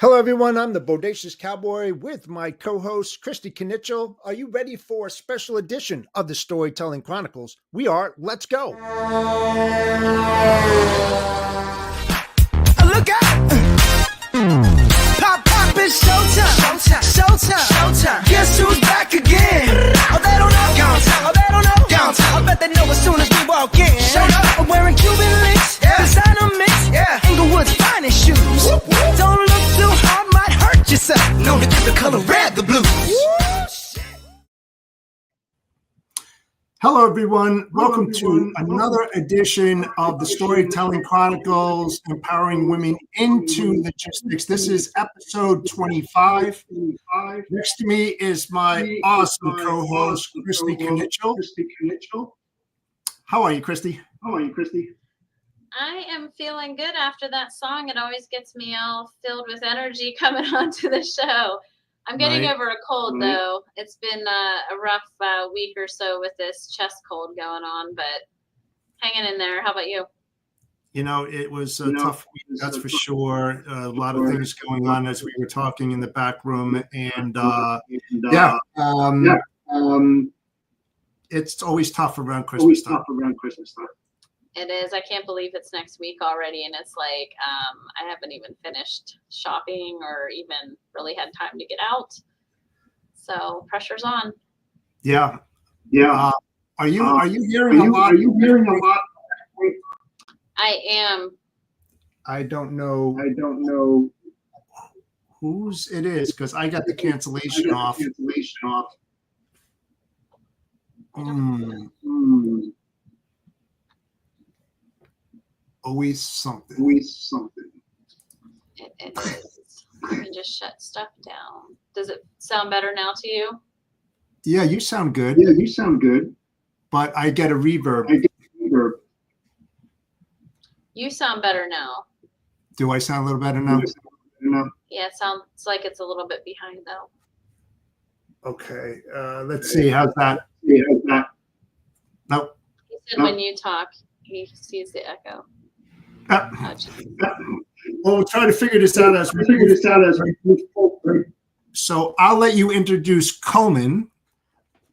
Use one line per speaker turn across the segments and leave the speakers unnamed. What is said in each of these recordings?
Hello, everyone. I'm the Bodacious Cowboy with my co-host, Christy Knichel. Are you ready for a special edition of the Storytelling Chronicles? We are. Let's go.
Look out! Pop, it's showtime. Showtime. Guess who's back again? Oh, they don't know. I bet they know as soon as we walk in. Showed up, I'm wearing Cuban links. Designer mix. Inglewood's finest shoes. Don't look too hard, might hurt yourself. Know to get the color red, the blues.
Hello, everyone. Welcome to another edition of the Storytelling Chronicles, Empowering Women into Logistics. This is episode 25. Next to me is my awesome co-host, Christy Knichel. How are you, Christy?
I am feeling good after that song. It always gets me all filled with energy coming onto the show. I'm getting over a cold, though. It's been a rough week or so with this chest cold going on, but hanging in there. How about you?
You know, it was a tough week, that's for sure. A lot of things going on as we were talking in the back room. And it's always tough around Christmas time.
It is. I can't believe it's next week already. And it's like I haven't even finished shopping or even really had time to get out. So pressure's on.
Yeah. Are you hearing a lot?
I am.
I don't know whose it is because I got the cancellation off. Always something.
It is. I can just shut stuff down. Does it sound better now to you?
Yeah, you sound good. But I get a reverb.
You sound better now.
Do I sound a little better now?
Yeah, it sounds like it's a little bit behind though.
Okay. Let's see. How's that? Nope.
He said when you talk, he sees the echo.
Well, we'll try to figure this out as we move forward. So I'll let you introduce Coleman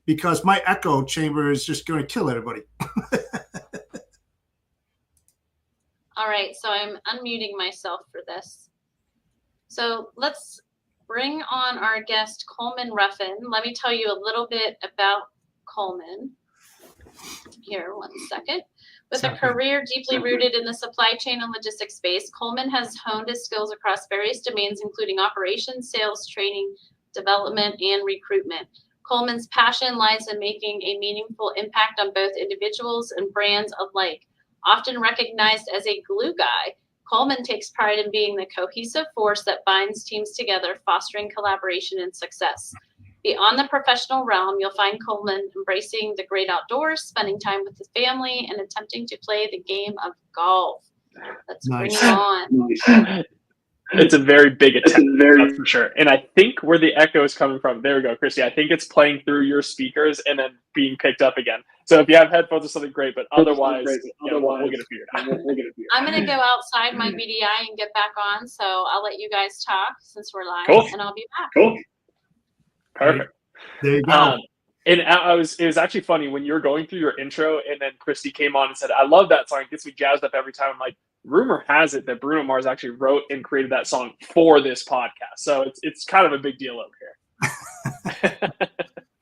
because my echo chamber is just going to kill everybody.
All right, so I'm unmuting myself for this. So let's bring on our guest, Coleman Ruffin. Let me tell you a little bit about Coleman. Here, one second. With a career deeply rooted in the supply chain and logistics space, Coleman has honed his skills across various domains, including operations, sales, training, development, and recruitment. Coleman's passion lies in making a meaningful impact on both individuals and brands alike. Often recognized as a glue guy, Coleman takes pride in being the cohesive force that binds teams together, fostering collaboration and success. Beyond the professional realm, you'll find Coleman embracing the great outdoors, spending time with his family, and attempting to play the game of golf. Let's bring it on.
It's a very big attempt, that's for sure. And I think where the echo is coming from, there we go, Christy. I think it's playing through your speakers and then being picked up again. So if you have headphones or something, great. But otherwise, we'll get it figured out.
I'm going to go outside my VDI and get back on. So I'll let you guys talk since we're live, and I'll be back.
Cool. Perfect.
There you go.
And it was actually funny when you were going through your intro and then Christy came on and said, I love that song. It gets me jazzed up every time. I'm like, rumor has it that Bruno Mars actually wrote and created that song for this podcast. So it's kind of a big deal over here.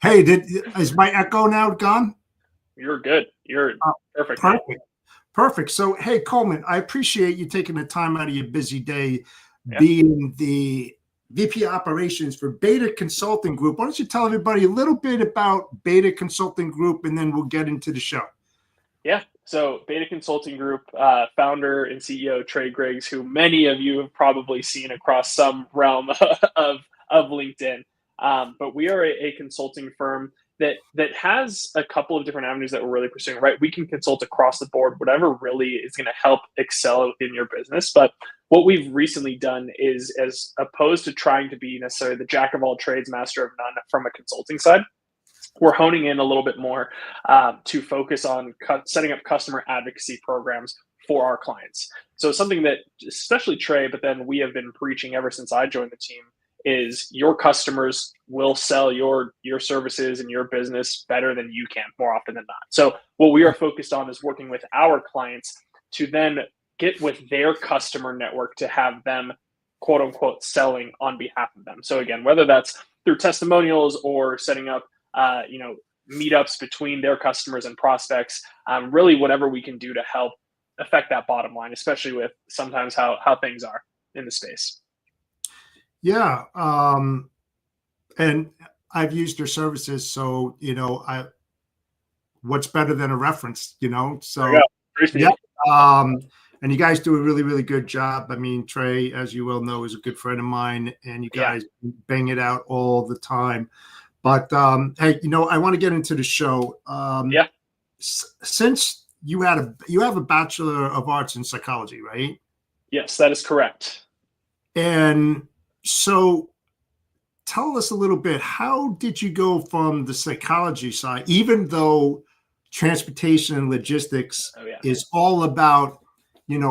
Hey, is my echo now gone?
You're good. You're perfect.
Perfect. So, hey, Coleman, I appreciate you taking the time out of your busy day being the VP Operations for Beta Consulting Group. Why don't you tell everybody a little bit about Beta Consulting Group, and then we'll get into the show.
Yeah. So Beta Consulting Group, founder and CEO Trey Griggs, who many of you have probably seen across some realm of LinkedIn. But we are a consulting firm that has a couple of different avenues that we're really pursuing, right? We can consult across the board, whatever really is going to help excel in your business. But what we've recently done is, as opposed to trying to be necessarily the jack of all trades, master of none from a consulting side, we're honing in a little bit more to focus on setting up customer advocacy programs for our clients. So something that especially Trey, but then we have been preaching ever since I joined the team is your customers will sell your services and your business better than you can more often than not. So what we are focused on is working with our clients to then get with their customer network to have them quote unquote selling on behalf of them. So again, whether that's through testimonials or setting up meetups between their customers and prospects, really whatever we can do to help affect that bottom line, especially with sometimes how things are in the space.
Yeah. And I've used your services. So, what's better than a reference, so yeah. And you guys do a really, really good job. I mean, Trey, as you well know, is a good friend of mine, and you guys bang it out all the time. But hey, I want to get into the show. Since you have a Bachelor of Arts in Psychology, right?
Yes, that is correct.
And so tell us a little bit, how did you go from the psychology side, even though transportation and logistics is all about,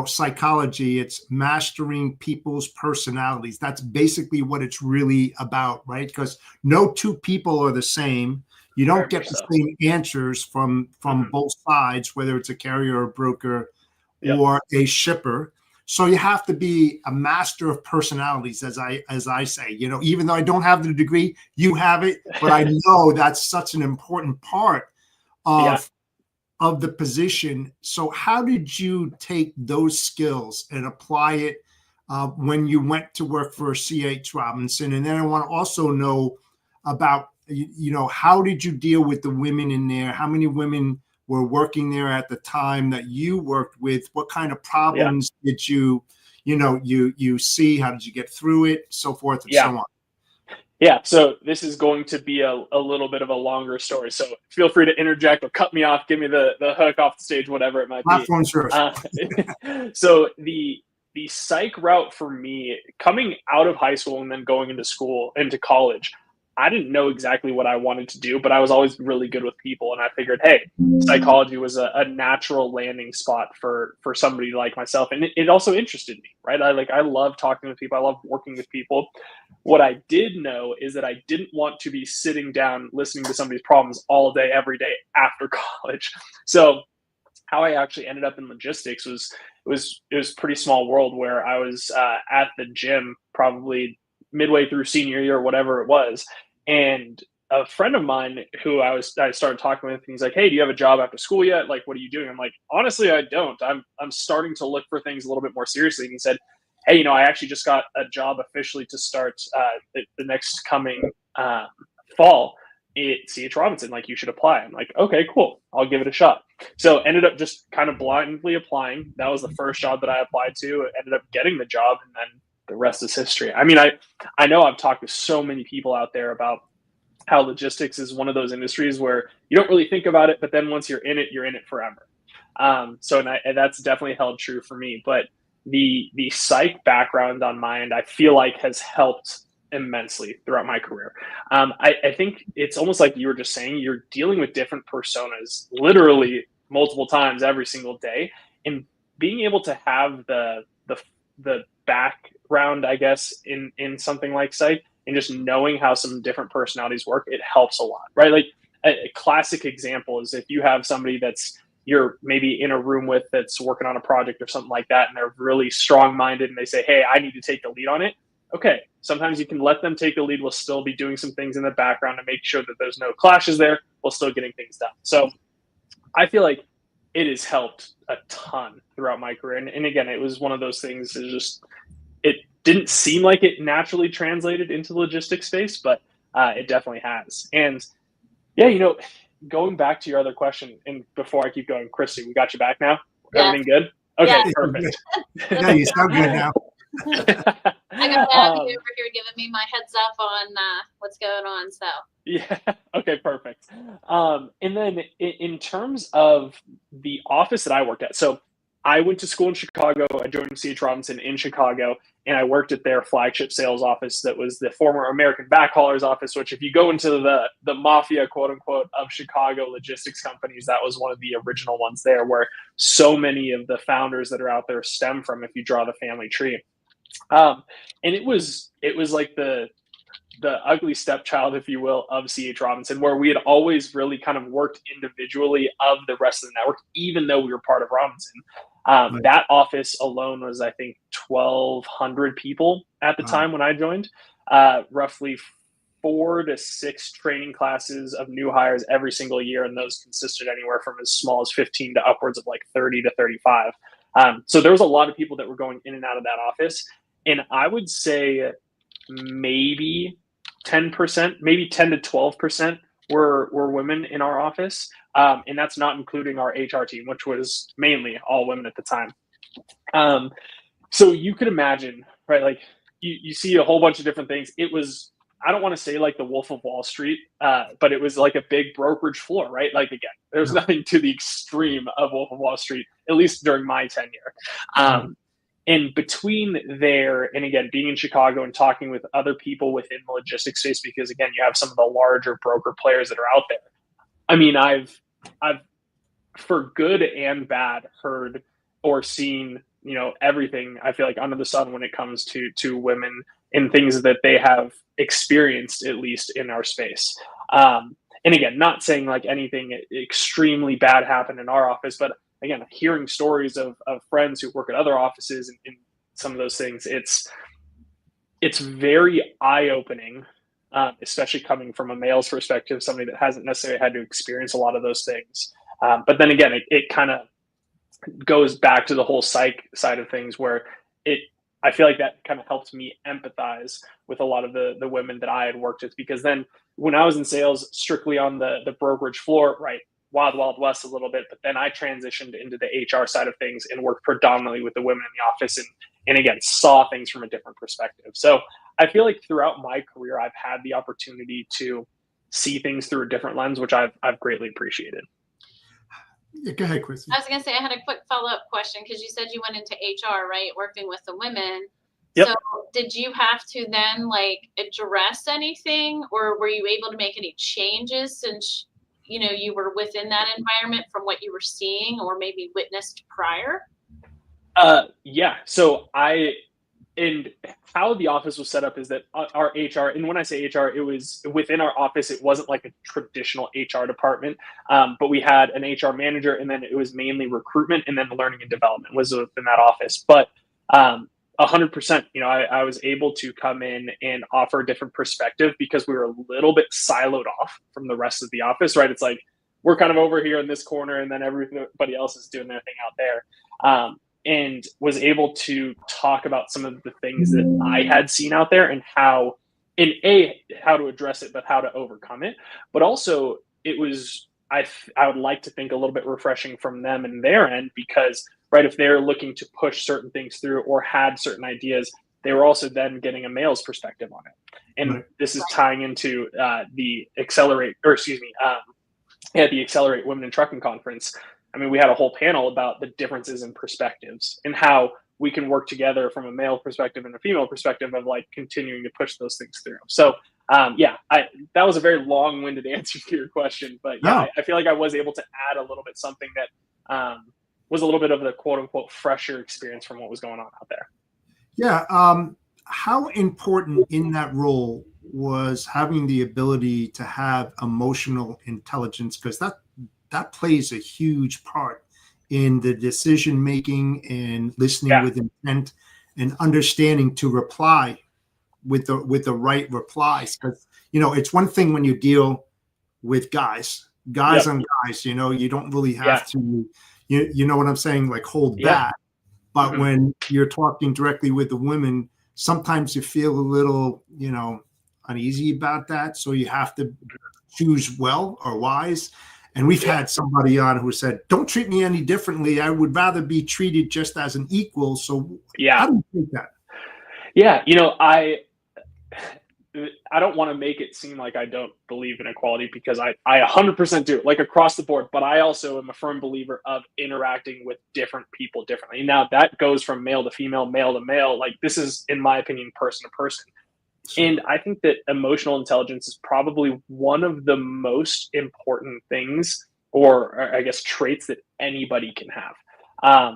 psychology, it's mastering people's personalities. That's basically what it's really about, right? Because no two people are the same. You don't get the same answers from both sides, whether it's a carrier or a broker or a shipper. So you have to be a master of personalities, as I say. Even though I don't have the degree, you have it, but I know that's such an important part of the position. So how did you take those skills and apply it when you went to work for C.H. Robinson? And then I want to also know about, how did you deal with the women in there? How many women were working there at the time that you worked with? What kind of problems did you see? How did you get through it? So forth and so on.
Yeah, so this is going to be a little bit of a longer story. So feel free to interject or cut me off, give me the hook off the stage, whatever it might be.
Platform's yours.
So the psych route for me, coming out of high school and then going into college, I didn't know exactly what I wanted to do, but I was always really good with people. And I figured, hey, psychology was a natural landing spot for somebody like myself. And it also interested me, right? I love talking with people. I love working with people. What I did know is that I didn't want to be sitting down listening to somebody's problems all day, every day after college. So how I actually ended up in logistics was pretty small world, where I was at the gym probably midway through senior year or whatever it was. And a friend of mine who I started talking with, and he's like, hey, do you have a job after school yet? Like, what are you doing? I'm like, honestly, I don't. I'm starting to look for things a little bit more seriously. And he said, hey, I actually just got a job officially to start the next coming fall at C.H. Robinson. Like, you should apply. I'm like, okay, cool. I'll give it a shot. So ended up just kind of blindly applying. That was the first job that I applied to. Ended up getting the job, and then the rest is history. I mean, I know I've talked to so many people out there about how logistics is one of those industries where you don't really think about it, but then once you're in it forever. And that's definitely held true for me. But the psych background on my end, I feel like has helped immensely throughout my career. I think it's almost like you were just saying, you're dealing with different personas literally multiple times every single day, and being able to have the background, I guess, in something like psych, and just knowing how some different personalities work, it helps a lot, right? Like a classic example is if you have somebody that's you're maybe in a room with that's working on a project or something like that, and they're really strong-minded and they say, hey, I need to take the lead on it. Okay, sometimes you can let them take the lead. We'll still be doing some things in the background to make sure that there's no clashes there. We'll still getting things done. So I feel like it has helped a ton throughout my career. And again, it was one of those things that just, it didn't seem like it naturally translated into the logistics space, but it definitely has. And yeah, going back to your other question, and before I keep going, Christy, we got you back now?
Yeah.
Everything good? Okay,
Yeah.
perfect.
Yeah, you sound good now.
I got to have you over here giving me my heads up on what's going on. So
yeah. Okay, perfect. And then in terms of the office that I worked at, so I went to school in Chicago. I joined C.H. Robinson in Chicago, and I worked at their flagship sales office that was the former American Backhauler's office, which if you go into the mafia, quote unquote, of Chicago logistics companies, that was one of the original ones there, where so many of the founders that are out there stem from if you draw the family tree. And it was like the ugly stepchild, if you will, of C.H. Robinson, where we had always really kind of worked individually of the rest of the network, even though we were part of Robinson. Right. That office alone was, I think, 1,200 people at the time when I joined, roughly 4 to 6 training classes of new hires every single year. And those consisted anywhere from as small as 15 to upwards of like 30 to 35. So there was a lot of people that were going in and out of that office. And I would say maybe 10%, maybe 10 to 12% were women in our office. And that's not including our HR team, which was mainly all women at the time. So you could imagine, right? Like you see a whole bunch of different things. It was, I don't want to say like the Wolf of Wall Street, but it was like a big brokerage floor, right? Like, again, there's nothing to the extreme of Wolf of Wall Street, at least during my tenure. And between there, and again, being in Chicago and talking with other people within the logistics space, because again, you have some of the larger broker players that are out there. I mean, I've for good and bad heard or seen, you know, everything, I feel like, under the sun when it comes to women and things that they have experienced, at least in our space. And again, not saying like anything extremely bad happened in our office, but again, hearing stories of friends who work at other offices and some of those things, it's very eye-opening, especially coming from a male's perspective, somebody that hasn't necessarily had to experience a lot of those things. But then again, it kind of goes back to the whole psych side of things, where I feel like that kind of helped me empathize with a lot of the women that I had worked with, because then when I was in sales, strictly on the brokerage floor, right, wild west a little bit, but then I transitioned into the HR side of things and worked predominantly with the women in the office, and again, saw things from a different perspective. So I feel like throughout my career, I've had the opportunity to see things through a different lens, which I've greatly appreciated.
Yeah, go ahead, Chrissy.
I was going to say, I had a quick follow-up question, because you said you went into HR, right, working with the women.
Yep.
So did you have to then like address anything, or were you able to make any changes since you know you were within that environment from what you were seeing or maybe witnessed prior?
Yeah. So and how the office was set up is that our HR, and when I say HR, it was within our office. It wasn't like a traditional HR department, but we had an HR manager, and then it was mainly recruitment, and then learning and development was within that office. But 100%, you know, I was able to come in and offer a different perspective because we were a little bit siloed off from the rest of the office, right? It's like we're kind of over here in this corner, and then everybody else is doing their thing out there. And was able to talk about some of the things that I had seen out there and how to address it, but how to overcome it. But also it was, I would like to think, a little bit refreshing from them and their end, because, right, if they're looking to push certain things through or had certain ideas, they were also then getting a male's perspective on it. And this is tying into the Accelerate Women in Trucking Conference. I mean, we had a whole panel about the differences in perspectives and how we can work together from a male perspective and a female perspective of like continuing to push those things through. So that was a very long-winded answer to your question, but I feel like I was able to add a little bit something that was a little bit of the quote unquote fresher experience from what was going on out there.
Yeah. How important in that role was having the ability to have emotional intelligence? Because that plays a huge part in the decision making and listening with intent and understanding to reply with the right replies. Because, you know, it's one thing when you deal with guys on guys, you know, you don't really have to, you know what I'm saying? Like hold back. But when you're talking directly with the women, sometimes you feel a little, you know, uneasy about that. So you have to choose well or wise. And we've had somebody on who said, don't treat me any differently. I would rather be treated just as an equal. So how do you think that?
Yeah. You know, I don't want to make it seem like I don't believe in equality, because I 100% do, like across the board, but I also am a firm believer of interacting with different people differently. Now that goes from male to female, male to male. Like, this is, in my opinion, person to person. And I think that emotional intelligence is probably one of the most important things, or I guess traits, that anybody can have.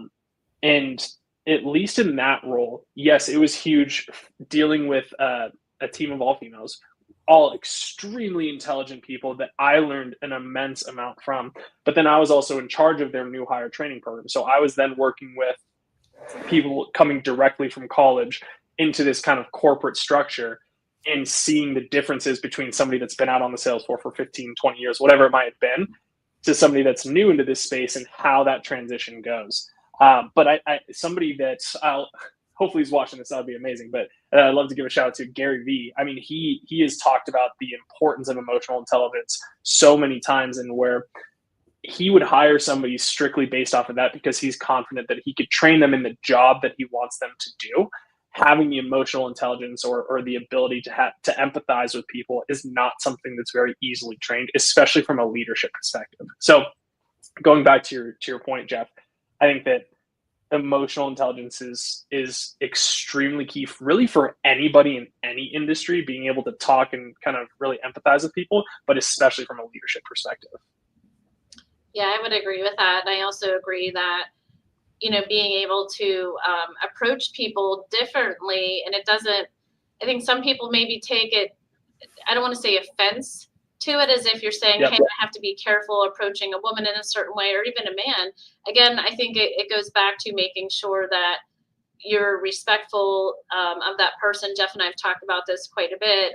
And at least in that role, yes, it was huge dealing with a team of all females, all extremely intelligent people that I learned an immense amount from. But then I was also in charge of their new hire training program. So I was then working with people coming directly from college into this kind of corporate structure, and seeing the differences between somebody that's been out on the sales floor for 15, 20 years, whatever it might have been, to somebody that's new into this space, and how that transition goes. But somebody that's, hopefully he's watching this, that would be amazing. But I'd love to give a shout out to Gary Vee. I mean, he has talked about the importance of emotional intelligence so many times, and where he would hire somebody strictly based off of that, because he's confident that he could train them in the job that he wants them to do. Having the emotional intelligence or the ability to empathize with people is not something that's very easily trained, especially from a leadership perspective. So going back to your point, Jeff, I think that emotional intelligence is extremely key, really, for anybody in any industry, being able to talk and kind of really empathize with people, but especially from a leadership perspective.
Yeah, I would agree with that. I also agree that, being able to approach people differently, and I think some people maybe take it, I don't want to say offense to it, as if you're saying,
Yep.
hey, I have to be careful approaching a woman in a certain way, or even a man. Again, I think it goes back to making sure that you're respectful of that person. Jeff and I have talked about this quite a bit.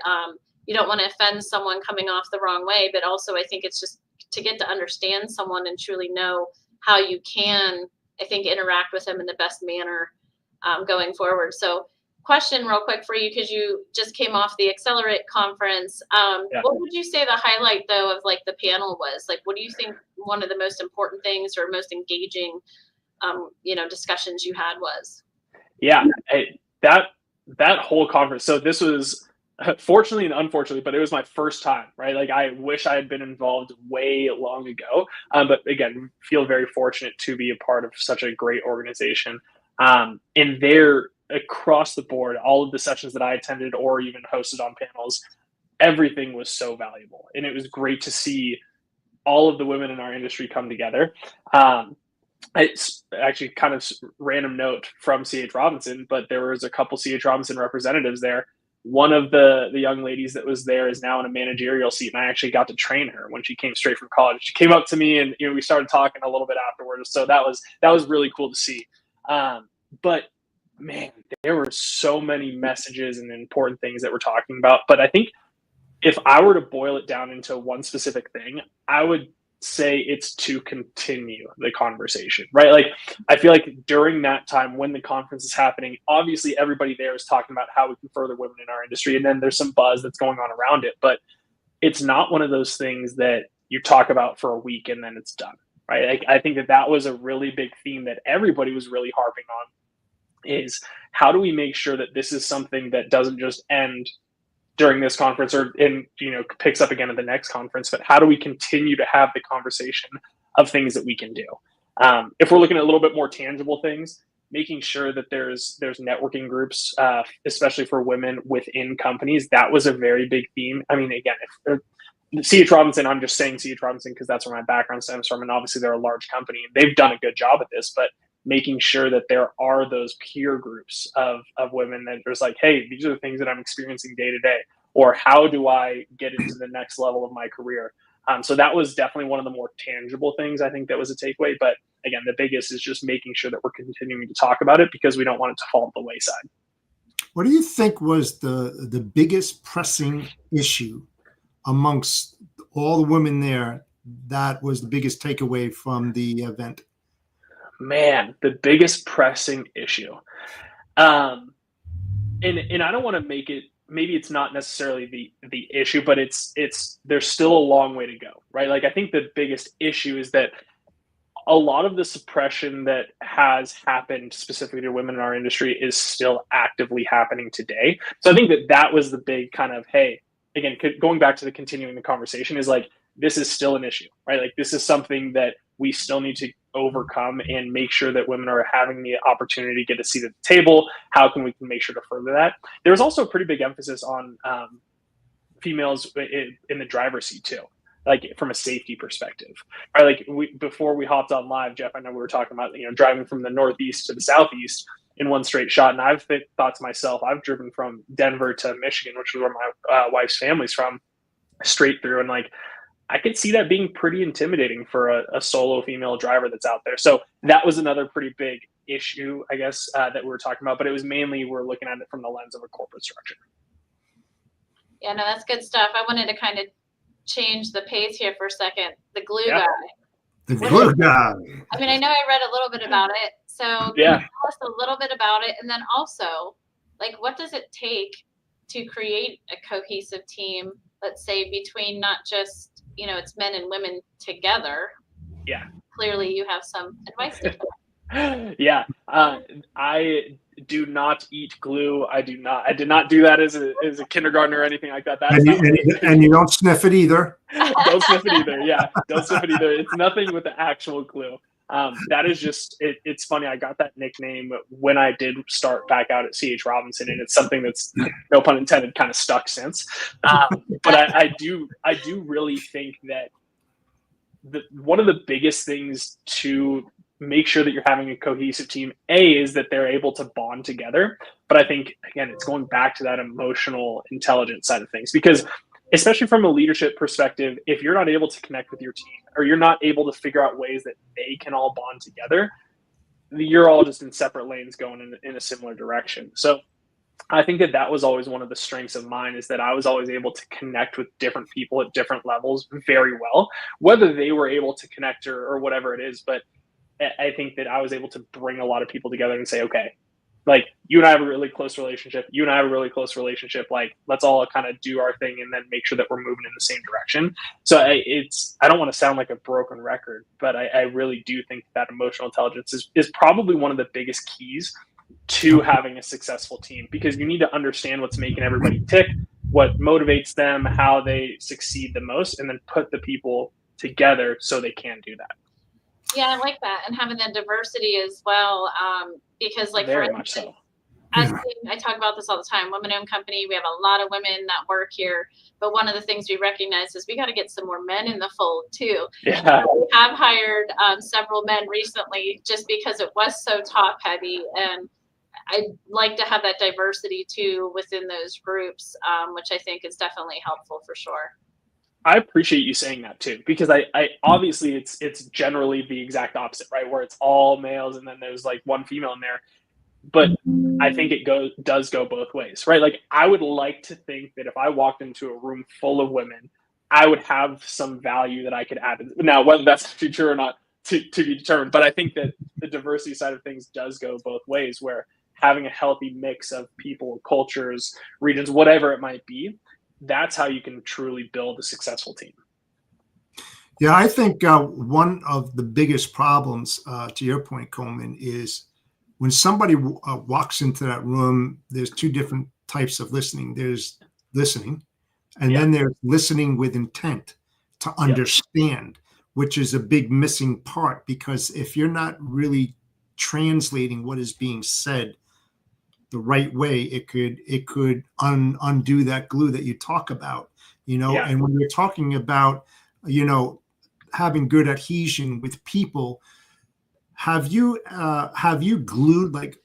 You don't want to offend someone coming off the wrong way, but also I think it's just to get to understand someone and truly know how you can, I think, interact with them in the best manner going forward. So question real quick for you, because you just came off the Accelerate conference.
Yeah.
What would you say the highlight, though, of like the panel was? Like, what do you think one of the most important things or most engaging, discussions you had was?
Yeah, that whole conference. So this was, fortunately and unfortunately, but it was my first time, right? Like, I wish I had been involved way long ago. But again, feel very fortunate to be a part of such a great organization. And they're across the board, all of the sessions that I attended or even hosted on panels, everything was so valuable. And it was great to see all of the women in our industry come together. It's actually kind of random note from C.H. Robinson, but there was a couple C.H. Robinson representatives there. One of the young ladies that was there is now in a managerial seat, and I actually got to train her when she came straight from college. She came up to me, and we started talking a little bit afterwards. So that was really cool to see. But man, there were so many messages and important things that we're talking about. But I think if I were to boil it down into one specific thing, I would say it's to continue the conversation, right? Like, I feel like during that time when the conference is happening, obviously everybody there is talking about how we can further women in our industry, and then there's some buzz that's going on around it, but it's not one of those things that you talk about for a week and then it's done, right? Like, I think that was a really big theme that everybody was really harping on, is how do we make sure that this is something that doesn't just end during this conference or picks up again at the next conference, but how do we continue to have the conversation of things that we can do? If we're looking at a little bit more tangible things, making sure that there's networking groups, especially for women within companies, that was a very big theme. I mean, again, if C.H. Robinson, I'm just saying C.H. Robinson because that's where my background stems from, and obviously they're a large company and they've done a good job at this, but making sure that there are those peer groups of women that there's like, hey, these are the things that I'm experiencing day to day, or how do I get into the next level of my career? So that was definitely one of the more tangible things I think that was a takeaway. But again, the biggest is just making sure that we're continuing to talk about it because we don't want it to fall to the wayside.
What do you think was the biggest pressing issue amongst all the women there that was the biggest takeaway from the event?
Man, the biggest pressing issue. And I don't want to make it, maybe it's not necessarily the issue, but it's there's still a long way to go, right? Like, I think the biggest issue is that a lot of the suppression that has happened specifically to women in our industry is still actively happening today. So I think that was the big kind of, hey, again, going back to the continuing the conversation is like, this is still an issue, right? Like this is something that we still need to overcome and make sure that women are having the opportunity to get a seat at the table. How can we make sure to further that? There's also a pretty big emphasis on females in the driver's seat too, like from a safety perspective, right? Like before we hopped on live, Jeff, I know we were talking about, driving from the Northeast to the Southeast in one straight shot. And I've thought to myself, I've driven from Denver to Michigan, which is where my wife's family's from, straight through. And like, I could see that being pretty intimidating for a solo female driver that's out there. So that was another pretty big issue, I guess, that we were talking about, but it was mainly, we're looking at it from the lens of a corporate structure.
Yeah, no, that's good stuff. I wanted to kind of change the pace here for a second. The glue guy.
The glue guy.
I mean, I know I read a little bit about it. So can you tell us a little bit about it? And then also, like, what does it take to create a cohesive team, let's say, between not just, it's men and women together?
Yeah.
Clearly, you have some advice to share.
Yeah. I do not eat glue. I did not do that as a kindergartner or anything like that.
And you don't sniff it either.
Don't sniff it either. Yeah. Don't sniff it either. It's nothing with the actual glue. That is just, it's funny. I got that nickname when I did start back out at CH Robinson, and it's something that's, no pun intended, kind of stuck since. But I do really think that one of the biggest things to make sure that you're having a cohesive team, is that they're able to bond together. But I think, again, it's going back to that emotional intelligence side of things, because especially from a leadership perspective, if you're not able to connect with your team, or you're not able to figure out ways that they can all bond together, you're all just in separate lanes going in a similar direction. So I think that was always one of the strengths of mine, is that I was always able to connect with different people at different levels very well, whether they were able to connect or whatever it is. But I think that I was able to bring a lot of people together and say, okay, like, you and I have a really close relationship. You and I have a really close relationship. Like, let's all kind of do our thing and then make sure that we're moving in the same direction. So I don't want to sound like a broken record, but I really do think that emotional intelligence is probably one of the biggest keys to having a successful team, because you need to understand what's making everybody tick, what motivates them, how they succeed the most, and then put the people together so they can do that.
Yeah, I like that. And having that diversity as well, because like,
very much so.
I talk about this all the time. Women-owned company, we have a lot of women that work here, but one of the things we recognize is we got to get some more men in the fold too.
Yeah.
We have hired several men recently just because it was so top heavy, and I'd like to have that diversity too within those groups, which I think is definitely helpful for sure.
I appreciate you saying that too, because I obviously it's generally the exact opposite, right? Where it's all males and then there's like one female in there. But I think it does go both ways, right? Like, I would like to think that if I walked into a room full of women, I would have some value that I could add. Now, whether that's actually true or not, to be determined. But I think that the diversity side of things does go both ways, where having a healthy mix of people, cultures, regions, whatever it might be, that's how you can truly build a successful team.
Yeah, I think one of the biggest problems, to your point, Coleman, is when somebody walks into that room, there's two different types of listening. There's listening, and then there's listening with intent to understand, which is a big missing part, because if you're not really translating what is being said the right way, it could undo that glue that you talk about, and when you're talking about, having good adhesion with people, have you glued like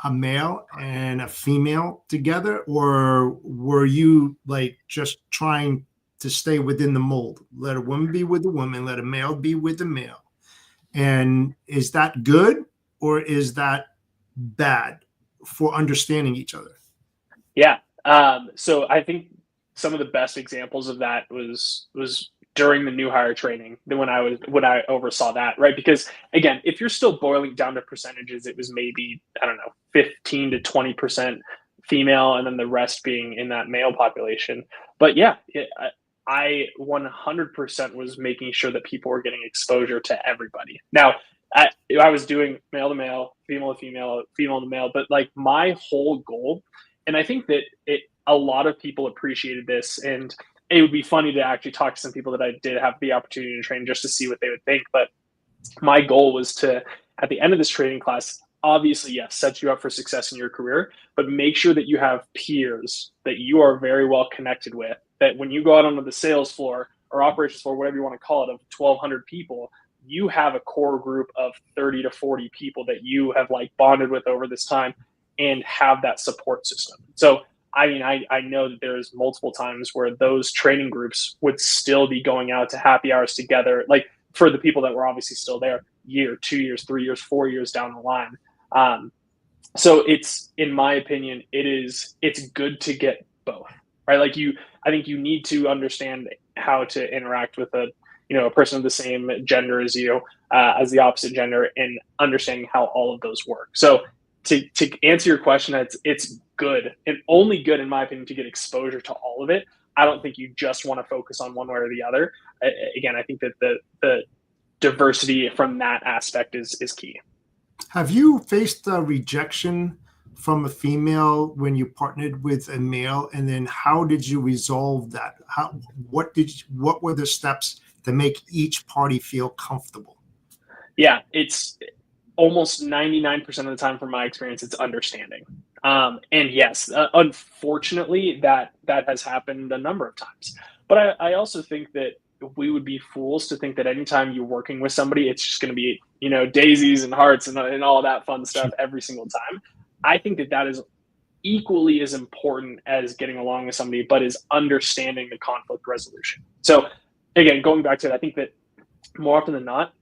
a male and a female together, or were you like just trying to stay within the mold? Let a woman be with a woman, let a male be with a male. And is that good, or is that bad for understanding each other?
Yeah. So I think some of the best examples of that was during the new hire training, when I oversaw that, right? Because again, if you're still boiling down to percentages, it was maybe, 15 to 20% female, and then the rest being in that male population. But yeah, I 100% was making sure that people were getting exposure to everybody. Now, I was doing male to male, female to female, female to male, but like my whole goal, and I think that a lot of people appreciated this, and it would be funny to actually talk to some people that I did have the opportunity to train just to see what they would think. But my goal was to, at the end of this training class, obviously, yes, set you up for success in your career, but make sure that you have peers that you are very well connected with, that when you go out onto the sales floor or operations floor, whatever you want to call it, of 1,200 people, you have a core group of 30 to 40 people that you have like bonded with over this time and have that support system. So, I mean, I know that there's multiple times where those training groups would still be going out to happy hours together, like for the people that were obviously still there, year, 2 years, 3 years, 4 years down the line. So it's, in my opinion, it's good to get both, right? Like I think you need to understand how to interact with a person of the same gender as you, as the opposite gender, and understanding how all of those work. So to answer your question, it's good, and only good, in my opinion, to get exposure to all of it. I don't think you just want to focus on one way or the other. Again, I think that the diversity from that aspect is key.
Have you faced rejection from a female when you partnered with a male, and then how did you resolve that? What were the steps to make each party feel comfortable?
Yeah, it's almost 99% of the time, from my experience, it's understanding. And yes, unfortunately, that has happened a number of times. But I also think that we would be fools to think that anytime you're working with somebody, it's just going to be, daisies and hearts and all that fun stuff every single time. I think that is equally as important as getting along with somebody, but is understanding the conflict resolution. So again, going back to it, I think that more often than not,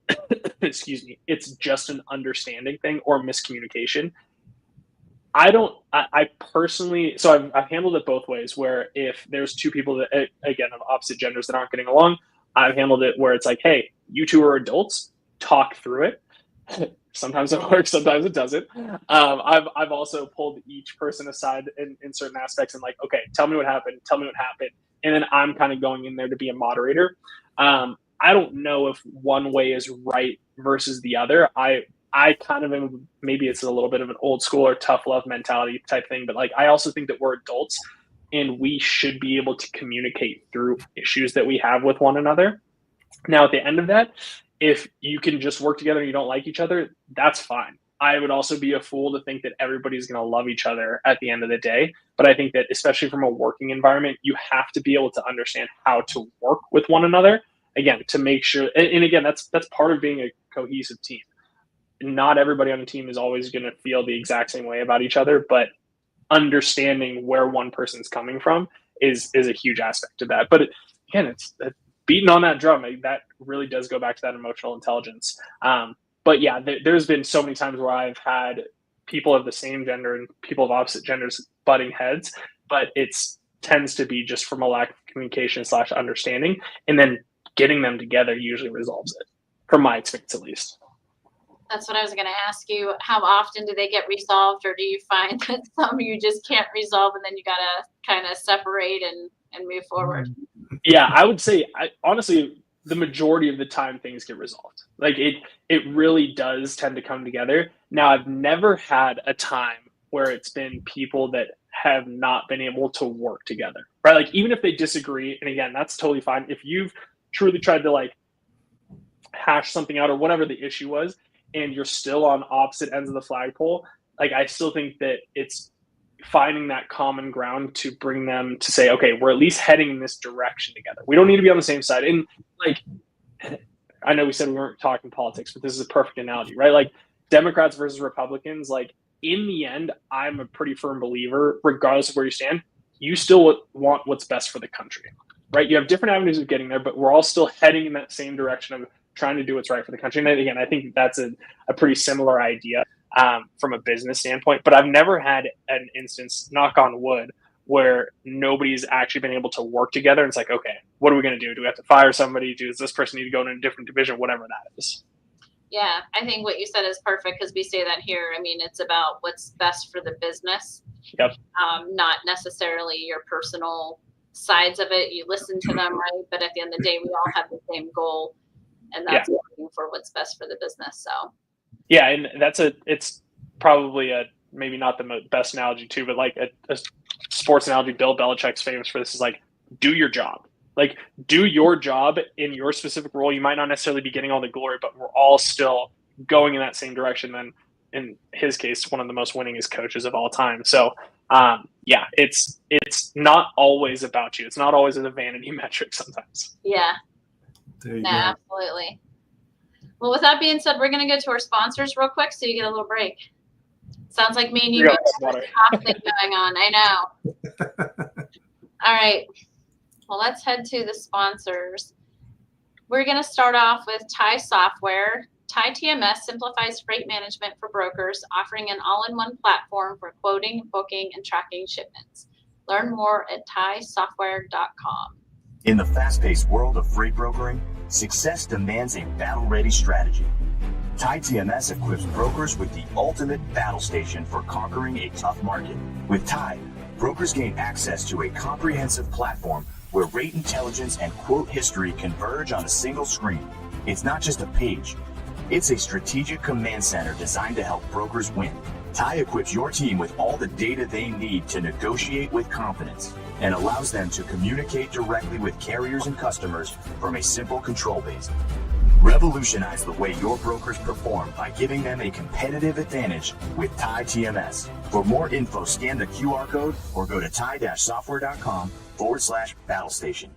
excuse me, it's just an understanding thing or miscommunication. I personally, so I've handled it both ways, where if there's two people that, again, of opposite genders that aren't getting along, I've handled it where it's like, hey, you two are adults, talk through it. Sometimes it works, sometimes it doesn't. I've also pulled each person aside in certain aspects and like, okay, tell me what happened. And then I'm kind of going in there to be a moderator. I don't know if one way is right versus the other. I kind of am, maybe it's a little bit of an old school or tough love mentality type thing, but like, I also think that we're adults and we should be able to communicate through issues that we have with one another. Now, at the end of that, if you can just work together and you don't like each other, that's fine. I would also be a fool to think that everybody's going to love each other at the end of the day. But I think that especially from a working environment, you have to be able to understand how to work with one another, again, to make sure. And again, that's part of being a cohesive team. Not everybody on the team is always going to feel the exact same way about each other, but understanding where one person's coming from is a huge aspect of that. But again, it's beating on that drum. That really does go back to that emotional intelligence. But yeah, there's been so many times where I've had people of the same gender and people of opposite genders butting heads, but it's tends to be just from a lack of communication / understanding, and then getting them together usually resolves it, from my experience at least.
That's what I was going to ask you. How often do they get resolved, or do you find that some you just can't resolve and then you got to kind of separate and move forward?
Yeah, I would say, honestly, the majority of the time things get resolved. Like it really does tend to come together. Now, I've never had a time where it's been people that have not been able to work together, right? Like even if they disagree, and again, that's totally fine. If you've truly tried to like hash something out or whatever the issue was, and you're still on opposite ends of the flagpole, like I still think that it's finding that common ground to bring them to say, okay, we're at least heading in this direction together. We don't need to be on the same side. And like, I know we said we weren't talking politics, but this is a perfect analogy, right? Like Democrats versus Republicans, like in the end, I'm a pretty firm believer, regardless of where you stand, you still want what's best for the country, right? You have different avenues of getting there, but we're all still heading in that same direction of trying to do what's right for the country. And again, I think that's a pretty similar idea from a business standpoint, but I've never had an instance, knock on wood, where nobody's actually been able to work together. And it's like, okay, what are we going to do? Do we have to fire somebody? Does this person need to go in a different division? Whatever that is.
Yeah, I think what you said is perfect, because we say that here. I mean, it's about what's best for the business.
Yep.
Not necessarily your personal sides of it. You listen to them, right? But at the end of the day, we all have the same goal, and that's looking for what's best for the business. So,
yeah, and it's probably maybe not the best analogy too, but like a sports analogy. Bill Belichick's famous for this, is like, do your job. Like, do your job in your specific role. You might not necessarily be getting all the glory, but we're all still going in that same direction. Then, in his case, one of the most winningest coaches of all time. So, it's not always about you. It's not always a vanity metric sometimes.
Yeah.
There you go.
Absolutely. Well, with that being said, we're going to go to our sponsors real quick so you get a little break. Sounds like me and you have a talk thing going on. I know. All right. Well, let's head to the sponsors. We're going to start off with TIE Software. TIE TMS simplifies freight management for brokers, offering an all-in-one platform for quoting, booking, and tracking shipments. Learn more at tiesoftware.com.
In the fast-paced world of freight brokering, success demands a battle-ready strategy. TIE TMS equips brokers with the ultimate battle station for conquering a tough market. With TIE, brokers gain access to a comprehensive platform where rate intelligence and quote history converge on a single screen. It's not just a page. It's a strategic command center designed to help brokers win. TIE equips your team with all the data they need to negotiate with confidence and allows them to communicate directly with carriers and customers from a simple control base. Revolutionize the way your brokers perform by giving them a competitive advantage with TIE TMS. For more info, scan the QR code or go to tie-software.com/battlestation.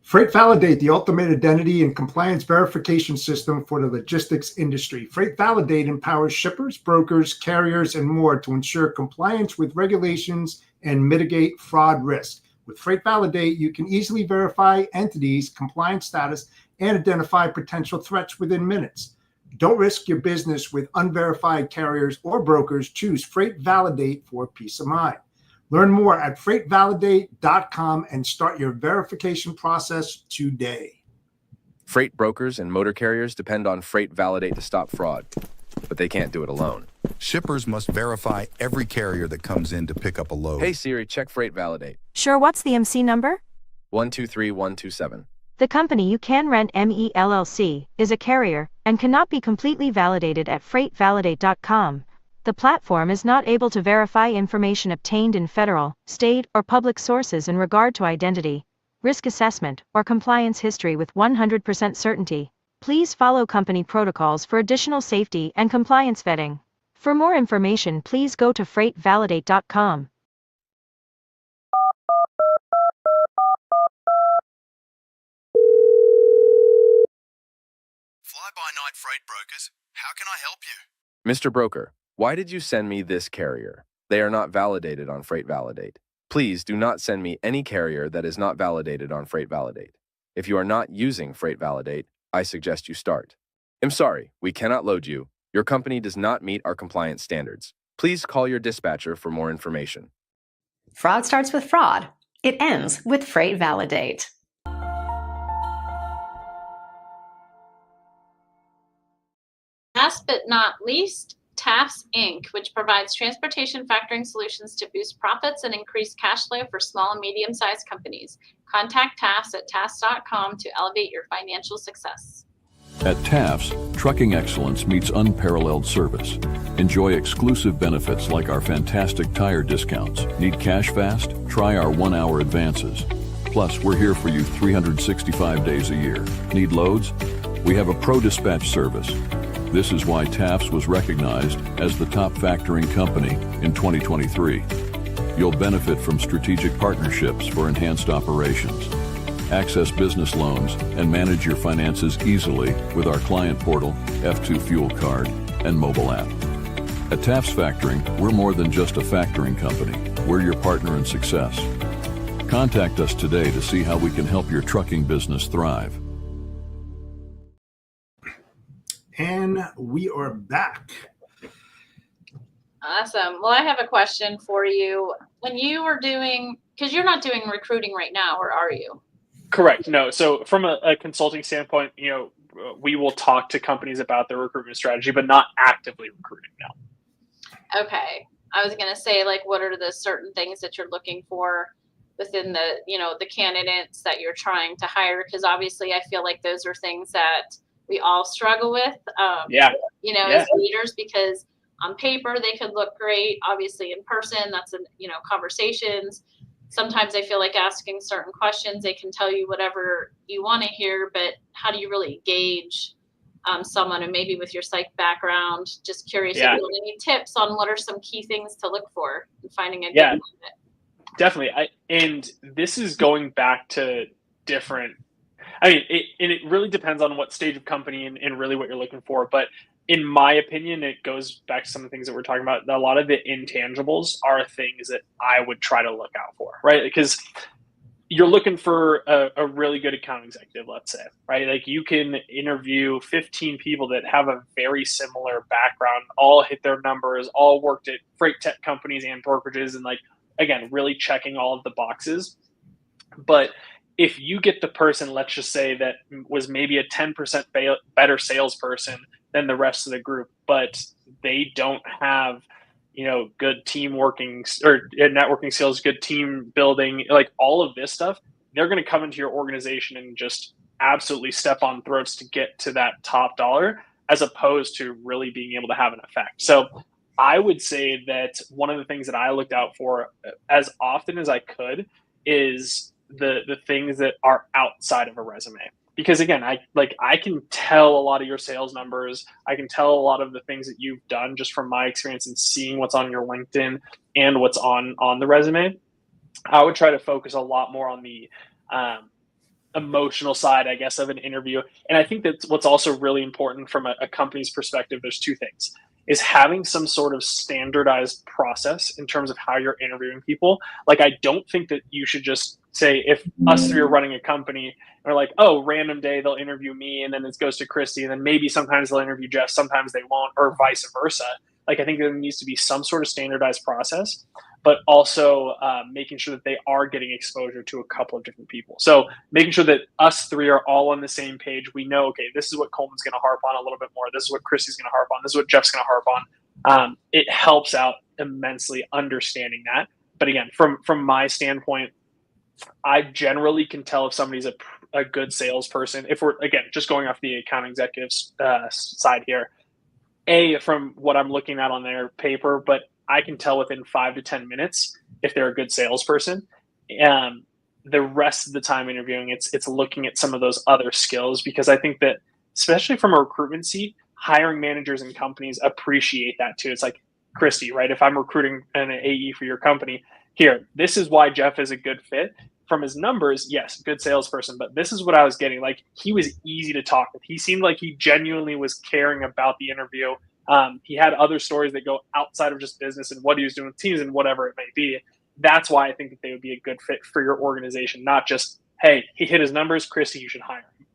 Freight Validate, the ultimate identity and compliance verification system for the logistics industry. Freight Validate empowers shippers, brokers, carriers, and more to ensure compliance with regulations and mitigate fraud risk. With Freight Validate, you can easily verify entities' compliance status and identify potential threats within minutes. Don't risk your business with unverified carriers or brokers. Choose Freight Validate for peace of mind. Learn more at freightvalidate.com and start your verification process today.
Freight brokers and motor carriers depend on Freight Validate to stop fraud, but they can't do it alone.
Shippers must verify every carrier that comes in to pick up a load.
Hey Siri, check Freight Validate.
Sure, what's the MC number?
123127.
The company you can rent ME LLC is a carrier and cannot be completely validated at freightvalidate.com. The platform is not able to verify information obtained in federal, state, or public sources in regard to identity, risk assessment, or compliance history with 100% certainty. Please follow company protocols for additional safety and compliance vetting. For more information, please go to freightvalidate.com.
Fly-by-night freight brokers, how can I help you?
Mr. Broker, why did you send me this carrier? They are not validated on Freight Validate. Please do not send me any carrier that is not validated on Freight Validate. If you are not using Freight Validate, I suggest you start. I'm sorry, we cannot load you. Your company does not meet our compliance standards. Please call your dispatcher for more information.
Fraud starts with fraud. It ends with Freight Validate.
Last but not least, TAFS Inc., which provides transportation factoring solutions to boost profits and increase cash flow for small and medium-sized companies. Contact TAFS at TAFS.com to elevate your financial success.
At TAFS, trucking excellence meets unparalleled service. Enjoy exclusive benefits like our fantastic tire discounts. Need cash fast? Try our 1-hour advances. Plus, we're here for you 365 days a year. Need loads? We have a pro dispatch service. This is why TAFS was recognized as the top factoring company in 2023. You'll benefit from strategic partnerships for enhanced operations. Access business loans and manage your finances easily with our client portal, F2 Fuel Card, and mobile app. At TAFS Factoring, we're more than just a factoring company. We're your partner in success. Contact us today to see how we can help your trucking business thrive.
And we are back.
Awesome. Well, I have a question for you. When you were doing, because you're not doing recruiting right now, or are you?
Correct. No. So from a consulting standpoint, we will talk to companies about their recruitment strategy, but not actively recruiting now.
Okay. I was going to say, like, what are the certain things that you're looking for within the, the candidates that you're trying to hire? Because obviously I feel like those are things that we all struggle with, as leaders, because on paper they could look great. Obviously in person, that's conversations. Sometimes I feel like asking certain questions, they can tell you whatever you want to hear, but how do you really gauge someone? And maybe with your psych background, just curious if you have any tips on what are some key things to look for in finding a good candidate.
Definitely. And this is going back to different, it really depends on what stage of company and really what you're looking for. But in my opinion, it goes back to some of the things that we're talking about. A lot of the intangibles are things that I would try to look out for, right? Because you're looking for a really good account executive, let's say, right? Like you can interview 15 people that have a very similar background, all hit their numbers, all worked at freight tech companies and brokerages, and like, again, really checking all of the boxes. But if you get the person, let's just say, that was maybe a 10% better salesperson than the rest of the group, but they don't have, good team working or networking skills, good team building, like all of this stuff, they're going to come into your organization and just absolutely step on throats to get to that top dollar, as opposed to really being able to have an effect. So I would say that one of the things that I looked out for as often as I could is the things that are outside of a resume. Because again, I can tell a lot of your sales numbers. I can tell a lot of the things that you've done just from my experience and seeing what's on your LinkedIn and what's on the resume. I would try to focus a lot more on the emotional side, I guess, of an interview. And I think that's what's also really important from a company's perspective. There's two things: is having some sort of standardized process in terms of how you're interviewing people. Like, I don't think that you should just say, if us three are running a company and we're like, oh, random day they'll interview me and then it goes to Christy, and then maybe sometimes they'll interview Jeff, sometimes they won't, or vice versa. Like, I think there needs to be some sort of standardized process, but also making sure that they are getting exposure to a couple of different people. So making sure that us three are all on the same page. We know, okay, this is what Coleman's going to harp on a little bit more. This is what Christy's going to harp on. This is what Jeff's going to harp on. It helps out immensely understanding that. But again, from my standpoint, I generally can tell if somebody's a good salesperson. If we're, again, just going off the account executive side here, from what I'm looking at on their paper, but I can tell within 5 to 10 minutes if they're a good salesperson. The rest of the time interviewing, it's looking at some of those other skills, because I think that, especially from a recruitment seat, hiring managers and companies appreciate that too. It's like, Christy, right? If I'm recruiting an AE for your company, here, this is why Jeff is a good fit. From his numbers, yes, good salesperson, but this is what I was getting. Like, he was easy to talk with. He seemed like he genuinely was caring about the interview. He had other stories that go outside of just business and what he was doing with teams and whatever it may be. That's why I think that they would be a good fit for your organization, not just, hey, he hit his numbers, Christy, you should hire him.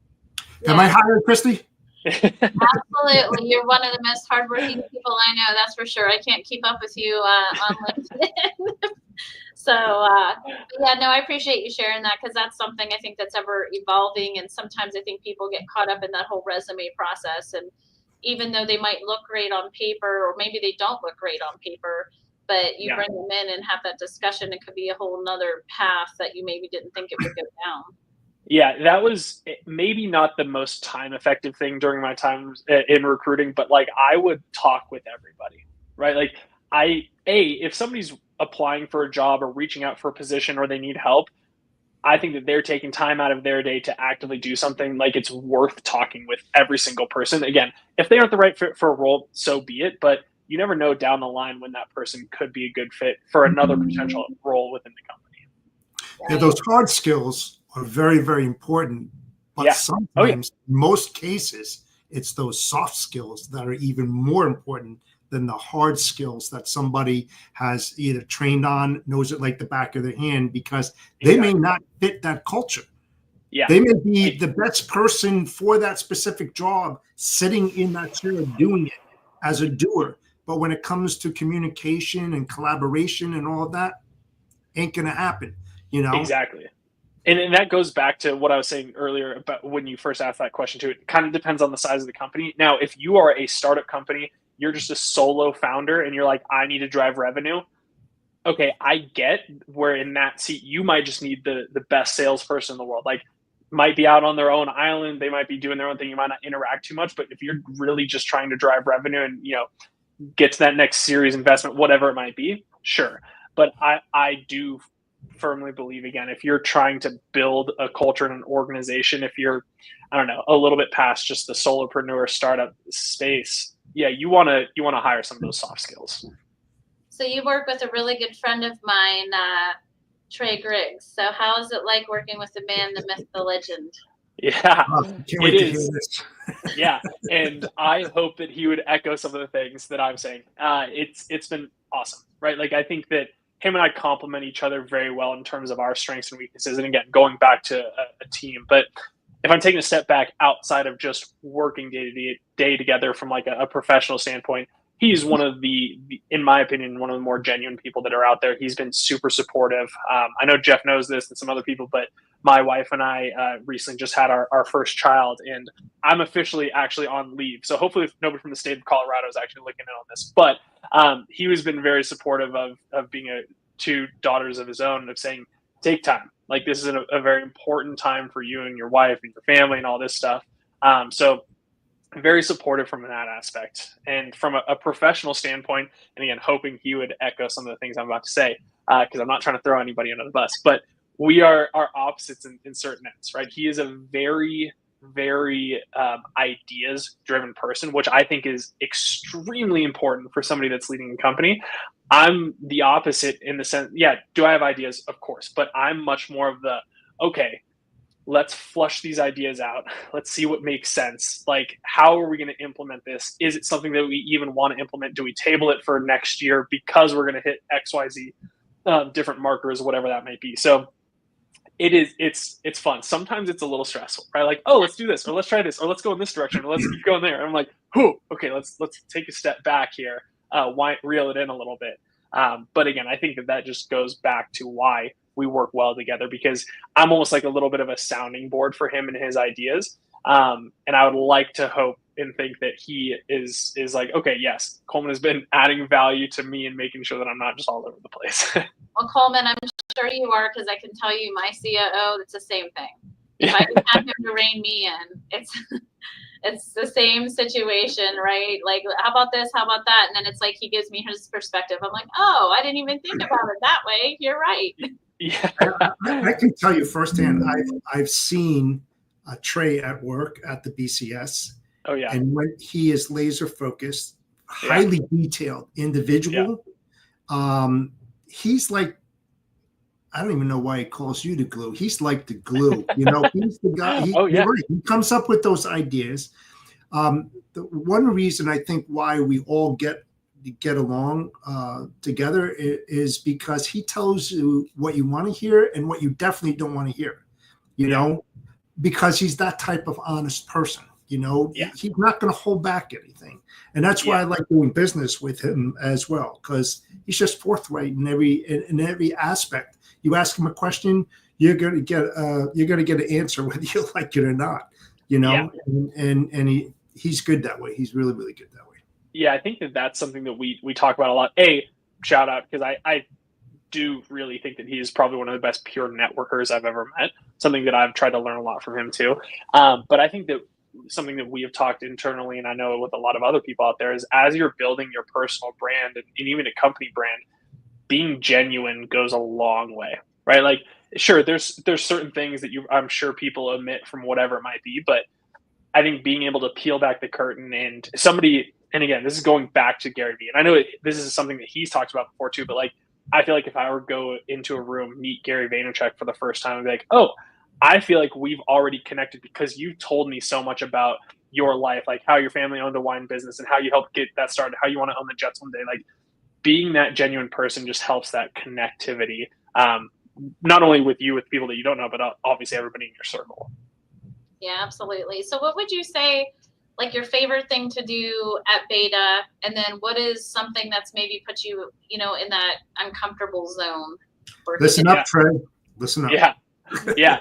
Yeah. Am I hiring Christy?
Absolutely. You're one of the most hardworking people I know, that's for sure. I can't keep up with you on LinkedIn. So, I appreciate you sharing that, because that's something I think that's ever evolving. And sometimes I think people get caught up in that whole resume process. And even though they might look great on paper, or maybe they don't look great on paper, but you bring them in and have that discussion, it could be a whole nother path that you maybe didn't think it would go down. Yeah, that was maybe not the most time effective thing during my time in recruiting, but like, I would talk with everybody, right? Like, if somebody's applying for a job or reaching out for a position or they need help, I think that they're taking time out of their day to actively do something. Like, it's worth talking with every single person. Again, if they aren't the right fit for a role, so be it. But you never know down the line when that person could be a good fit for another potential role within the company.
Yeah, those hard skills are very, very important. But sometimes, in most cases, it's those soft skills that are even more important than the hard skills that somebody has either trained on, knows it like the back of their hand, because they may not fit that culture. Yeah. They may be the best person for that specific job, sitting in that chair doing it as a doer. But when it comes to communication and collaboration and all of that, ain't going to happen,
Exactly. And that goes back to what I was saying earlier about when you first asked that question too. It kind of depends on the size of the company. Now, if you are a startup company you're just a solo founder and you're like, I need to drive revenue. Okay, I get where in that seat, you might just need the best salesperson in the world. Like, might be out on their own island. They might be doing their own thing. You might not interact too much, but if you're really just trying to drive revenue and, get to that next series investment, whatever it might be, sure. But I do firmly believe, again, if you're trying to build a culture and an organization, if you're, I don't know, a little bit past just the solopreneur startup space, yeah, you want to hire some of those soft skills.
So you work with a really good friend of mine, Trey Griggs. So how is it like working with the man, the myth, the legend?
Yeah,
Can't wait to hear this.
Yeah, and I hope that he would echo some of the things that I'm saying. It's been awesome, right? Like, I think that him and I complement each other very well in terms of our strengths and weaknesses. And again, going back to a team, but if I'm taking a step back outside of just working day to day together from like a professional standpoint, he's one of the, in my opinion, one of the more genuine people that are out there. He's been super supportive. I know Jeff knows this and some other people, but my wife and I recently just had our first child, and I'm officially actually on leave. So hopefully nobody from the state of Colorado is actually looking in on this. But he has been very supportive of being two daughters of his own, of saying, take time. Like, this is a very important time for you and your wife and your family and all this stuff. So very supportive from that aspect. And from a professional standpoint, and again, hoping he would echo some of the things I'm about to say, because I'm not trying to throw anybody under the bus, but we are opposites in certain ends, right? He is a very, very ideas-driven person, which I think is extremely important for somebody that's leading a company. I'm the opposite in the sense, yeah, do I have ideas? Of course, but I'm much more of the, okay, let's flush these ideas out. Let's see what makes sense. Like, how are we going to implement this? Is it something that we even want to implement? Do we table it for next year because we're going to hit XYZ different markers, whatever that might be? So it's fun. Sometimes it's a little stressful, right? Like, oh, let's do this, or let's try this, or let's go in this direction, or let's keep going there. And I'm like, oh, okay, let's take a step back here. Why reel it in a little bit? But again, I think that just goes back to why we work well together, because I'm almost like a little bit of a sounding board for him and his ideas. And I would like to hope and think that he is like, okay, yes, Coleman has been adding value to me and making sure that I'm not just all over the place.
Well, Coleman, I'm sure you are, because I can tell you my COO, it's the same thing. If I can have him to rein me in, it's the same situation, right? Like, how about this? How about that? And then it's like he gives me his perspective. I'm like, oh, I didn't even think about it that way. You're right.
Yeah,
I can tell you firsthand. I've seen Trey at work at the BCS.
Oh yeah,
and when he is laser focused, highly detailed individual. Yeah. He's like, I don't even know why he calls you the glue. He's like the glue. He's the guy. He comes up with those ideas. The one reason I think why we all get along together is because he tells you what you want to hear and what you definitely don't want to hear, because he's that type of honest person. He's not going to hold back anything. And that's why I like doing business with him as well, because he's just forthright in every aspect. You ask him a question, you're going to get an answer whether you like it or not, and he's good that way. He's really, really good that way.
Yeah, I think that's something that we talk about a lot. Shout out, because I do really think that he is probably one of the best pure networkers I've ever met. Something that I've tried to learn a lot from him too. But I think that something that we have talked internally, and I know with a lot of other people out there, is as you're building your personal brand and even a company brand, being genuine goes a long way, right? Like, sure, there's certain things that I'm sure people omit from whatever it might be, but I think being able to peel back the curtain and again, this is going back to Gary Vee, and I know this is something that he's talked about before too, but like, I feel like if I were to go into a room, meet Gary Vaynerchuk for the first time, I'd be like, oh, I feel like we've already connected because you told me so much about your life, like how your family owned a wine business and how you helped get that started, how you want to own the Jets one day. Like, being that genuine person just helps that connectivity, not only with people that you don't know, but obviously everybody in your circle.
Yeah, absolutely. So what would you say, like, your favorite thing to do at Beta, and then what is something that's maybe put you, in that uncomfortable zone?
Listen up, Trey. Listen up.
Yeah.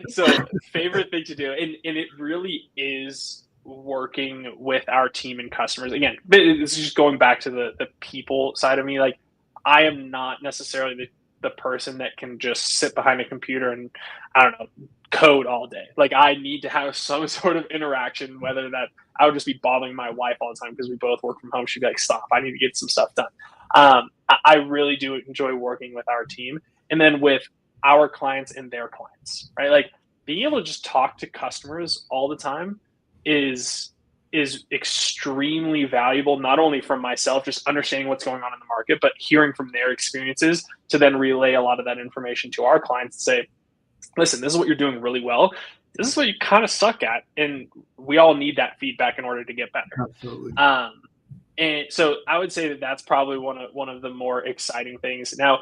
So favorite thing to do, and it really is working with our team and customers. Again, this is just going back to the people side of me. Like, I am not necessarily the person that can just sit behind a computer and, I don't know, code all day. Like, I need to have some sort of interaction, whether that I would just be bothering my wife all the time because we both work from home. She'd be like, stop, I need to get some stuff done. I really do enjoy working with our team, and then with our clients and their clients, right? Like, being able to just talk to customers all the time is extremely valuable, not only from myself, just understanding what's going on in the market, but hearing from their experiences to then relay a lot of that information to our clients and say, listen, this is what you're doing really well. This is what you kind of suck at. And we all need that feedback in order to get better.
Absolutely.
And so I would say that that's probably one of the more exciting things. Now,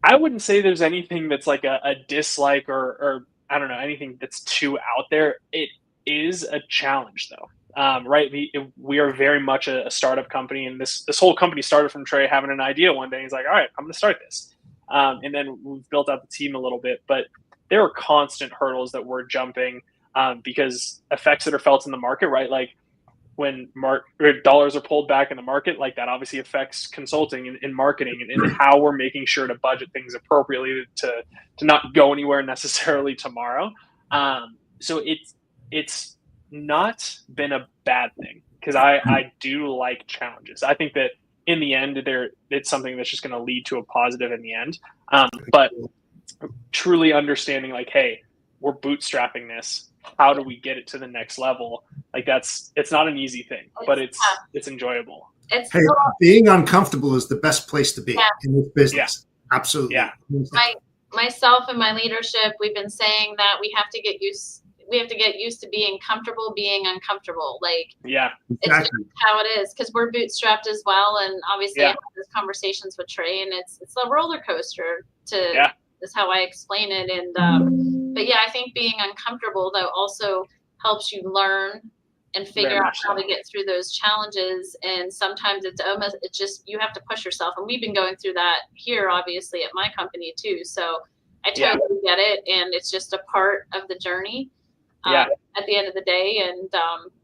I wouldn't say there's anything that's like a dislike or I don't know, anything that's too out there. It is a challenge though. Right. We are very much a startup company, and this whole company started from Trey having an idea one day. He's like, all right, I'm going to start this. And then we've built out the team a little bit, but there are constant hurdles that we're jumping because effects that are felt in the market, right? Like when dollars are pulled back in the market, like that obviously affects consulting and marketing and how we're making sure to budget things appropriately to not go anywhere necessarily tomorrow. So it's not been a bad thing because I do like challenges. I think that in the end, it's something that's just going to lead to a positive in the end. But truly understanding like, hey, we're bootstrapping this. How do we get it to the next level? Like it's not an easy thing, but it's enjoyable.
Being uncomfortable is the best place to be in this business. Yeah. Absolutely.
Yeah.
Myself and my leadership, we've been saying that we have to get used to being comfortable being uncomfortable. Like, it's just how it is, because we're bootstrapped as well. And obviously I have these conversations with Trey, and it's a roller coaster is how I explain it. And but I think being uncomfortable though also helps you learn and figure out how to get through those challenges. And sometimes it's just you have to push yourself, and we've been going through that here obviously at my company too. So I totally get it, and it's just a part of the journey at the end of the day. And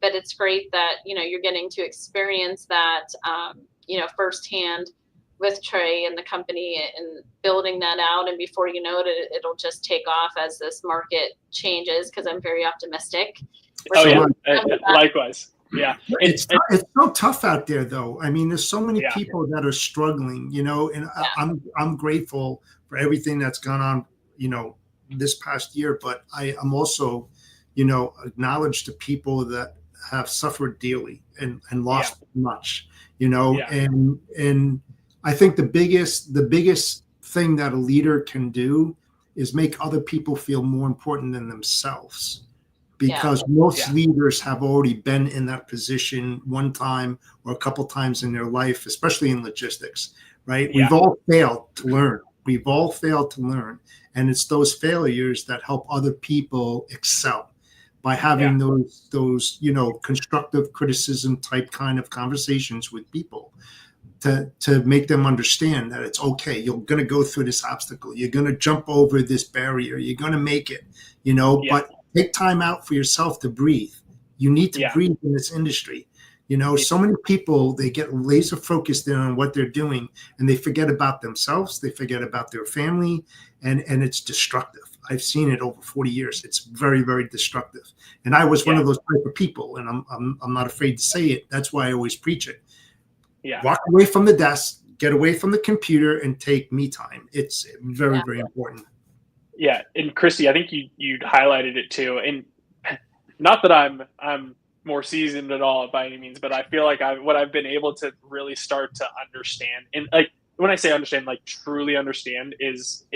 but it's great that you're getting to experience that firsthand with Trey and the company and building that out. And before you know it, it'll just take off as this market changes, because I'm very optimistic.
Likewise. Yeah.
It's so tough out there though. I mean, there's so many people that are struggling, and I'm grateful for everything that's gone on, this past year, but I'm also, acknowledge the people that have suffered dearly and lost much, and I think the biggest thing that a leader can do is make other people feel more important than themselves, because most leaders have already been in that position one time or a couple times in their life, especially in logistics, right? We've all failed to learn. And it's those failures that help other people excel by having those, constructive criticism type kind of conversations with people. To make them understand that it's okay. You're going to go through this obstacle. You're going to jump over this barrier. You're going to make it, but take time out for yourself to breathe. You need to breathe in this industry. So many people, they get laser focused in on what they're doing, and they forget about themselves. They forget about their family, and it's destructive. I've seen it over 40 years. It's very, very destructive. And I was one of those type of people, and I'm not afraid to say it. That's why I always preach it. Walk away from the desk, get away from the computer, and take me time. It's very, very important.
Yeah. And Christy, I think you highlighted it too. And not that I'm more seasoned at all by any means, but I feel like what I've been able to really start to understand, and like when I say understand, like truly understand, is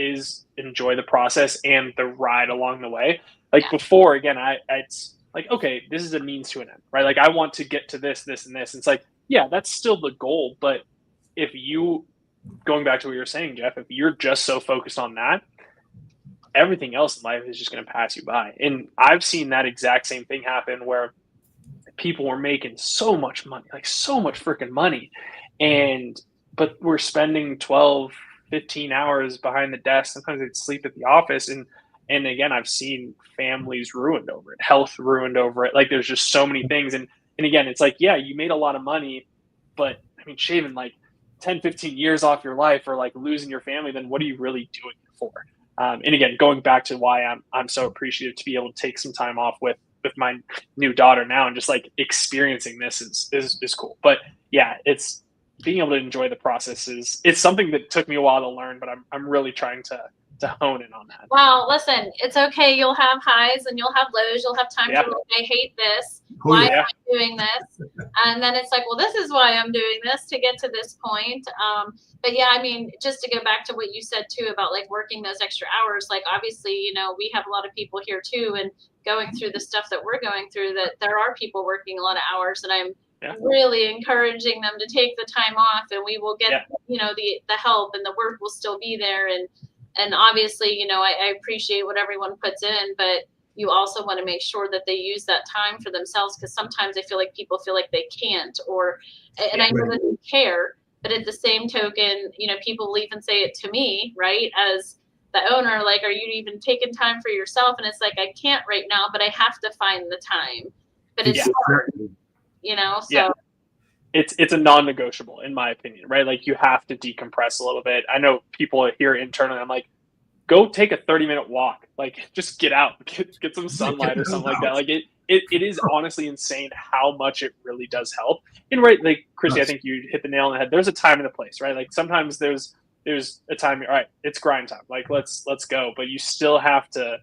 enjoy the process and the ride along the way. Like before, again, it's like, okay, this is a means to an end, right? Like I want to get to this, this, and this. And it's like, yeah, that's still the goal. But if you, going back to what you're saying, Jeff, if you're just so focused on that, everything else in life is just going to pass you by. And I've seen that exact same thing happen where people were making so much money, like so much freaking money. But we're spending 12, 15 hours behind the desk. Sometimes they'd sleep at the office. And And again, I've seen families ruined over it, health ruined over it. Like there's just so many things. And again, it's like, yeah, you made a lot of money, but I mean, shaving like 10, 15 years off your life or like losing your family, then what are you really doing it for? And again, going back to why I'm so appreciative to be able to take some time off with my new daughter now and just like experiencing this is cool. But yeah, it's being able to enjoy the process it's something that took me a while to learn, but I'm really trying to hone in on that.
Well, listen, it's okay. You'll have highs and you'll have lows. You'll have times where I hate this. Why am I doing this? And then it's like, well, this is why I'm doing this to get to this point. But yeah, I mean, just to go back to what you said too about like working those extra hours, like obviously, you know, we have a lot of people here too, and going through the stuff that we're going through, that there are people working a lot of hours, and I'm really encouraging them to take the time off, and we will get, you know, the help, and the work will still be there. And obviously, you know, I appreciate what everyone puts in, but you also want to make sure that they use that time for themselves, because sometimes I feel like people feel like they can't, and I know that they care, but at the same token, you know, people will even say it to me, right, as the owner, like, are you even taking time for yourself? And it's like, I can't right now, but I have to find the time. But it's hard, you know, so.
It's a non-negotiable in my opinion, right? Like you have to decompress a little bit. I know people here internally, I'm like, go take a 30-minute walk. Like just get out, get some sunlight or something like that. Like it is honestly insane how much it really does help. And right, like Christy, I think you hit the nail on the head. There's a time and a place, right? Like sometimes there's a time, all right, it's grind time. Like let's go. But you still have to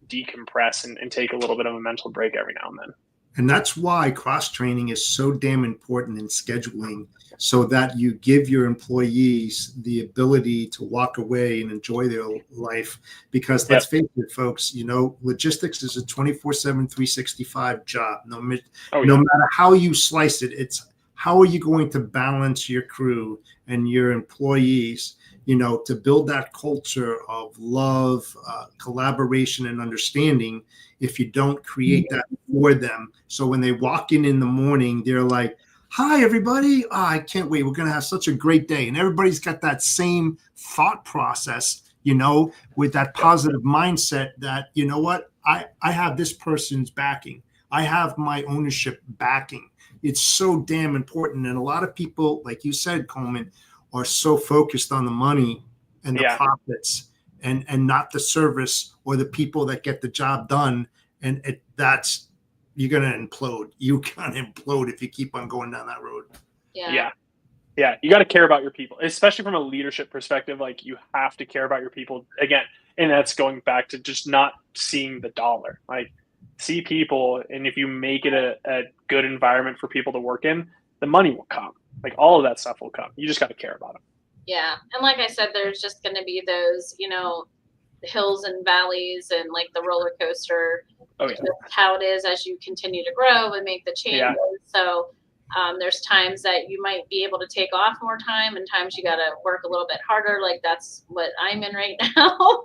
decompress and take a little bit of a mental break every now and then.
And that's why cross-training is so damn important in scheduling, so that you give your employees the ability to walk away and enjoy their life. Because let's face it, folks, you know, logistics is a 24/7, 365 job. No matter how you slice it, it's how are you going to balance your crew and your employees, you know, to build that culture of love, collaboration, and understanding. If you don't create that for them, so when they walk in the morning, they're like, hi, everybody. Oh, I can't wait. We're going to have such a great day. And everybody's got that same thought process, you know, with that positive mindset that, you know what, I have this person's backing. I have my ownership backing. It's so damn important. And a lot of people, like you said, Coleman, are so focused on the money and the profits and not the service or the people that get the job done. And you're going to implode. You're going to implode if you keep on going down that road.
Yeah. You got to care about your people, especially from a leadership perspective. Like you have to care about your people again. And that's going back to just not seeing the dollar, like see people. And if you make it a good environment for people to work in, the money will come. Like all of that stuff will come. You just got to care about them.
Yeah. And like I said, there's just going to be those, you know, hills and valleys and like the roller coaster. That's how it is as you continue to grow and make the changes. So there's times that you might be able to take off more time, and times you got to work a little bit harder. Like that's what I'm in right now.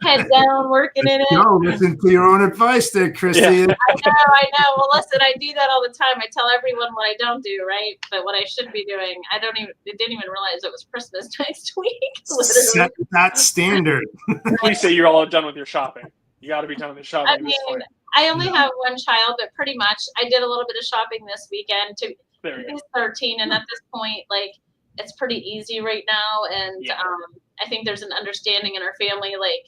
Head down, working in it.
No, listen to your own advice there, Christy.
I know. Well, listen, I do that all the time. I tell everyone what I don't do, right? But what I should be doing, I didn't even realize it was Christmas next week.
Set that standard.
Please say you're all done with your shopping. You got to be done with your shopping.
I mean, I only have one child, but pretty much I did a little bit of shopping this weekend. He's 13, and at this point, like, it's pretty easy right now. And I think there's an understanding in our family, like,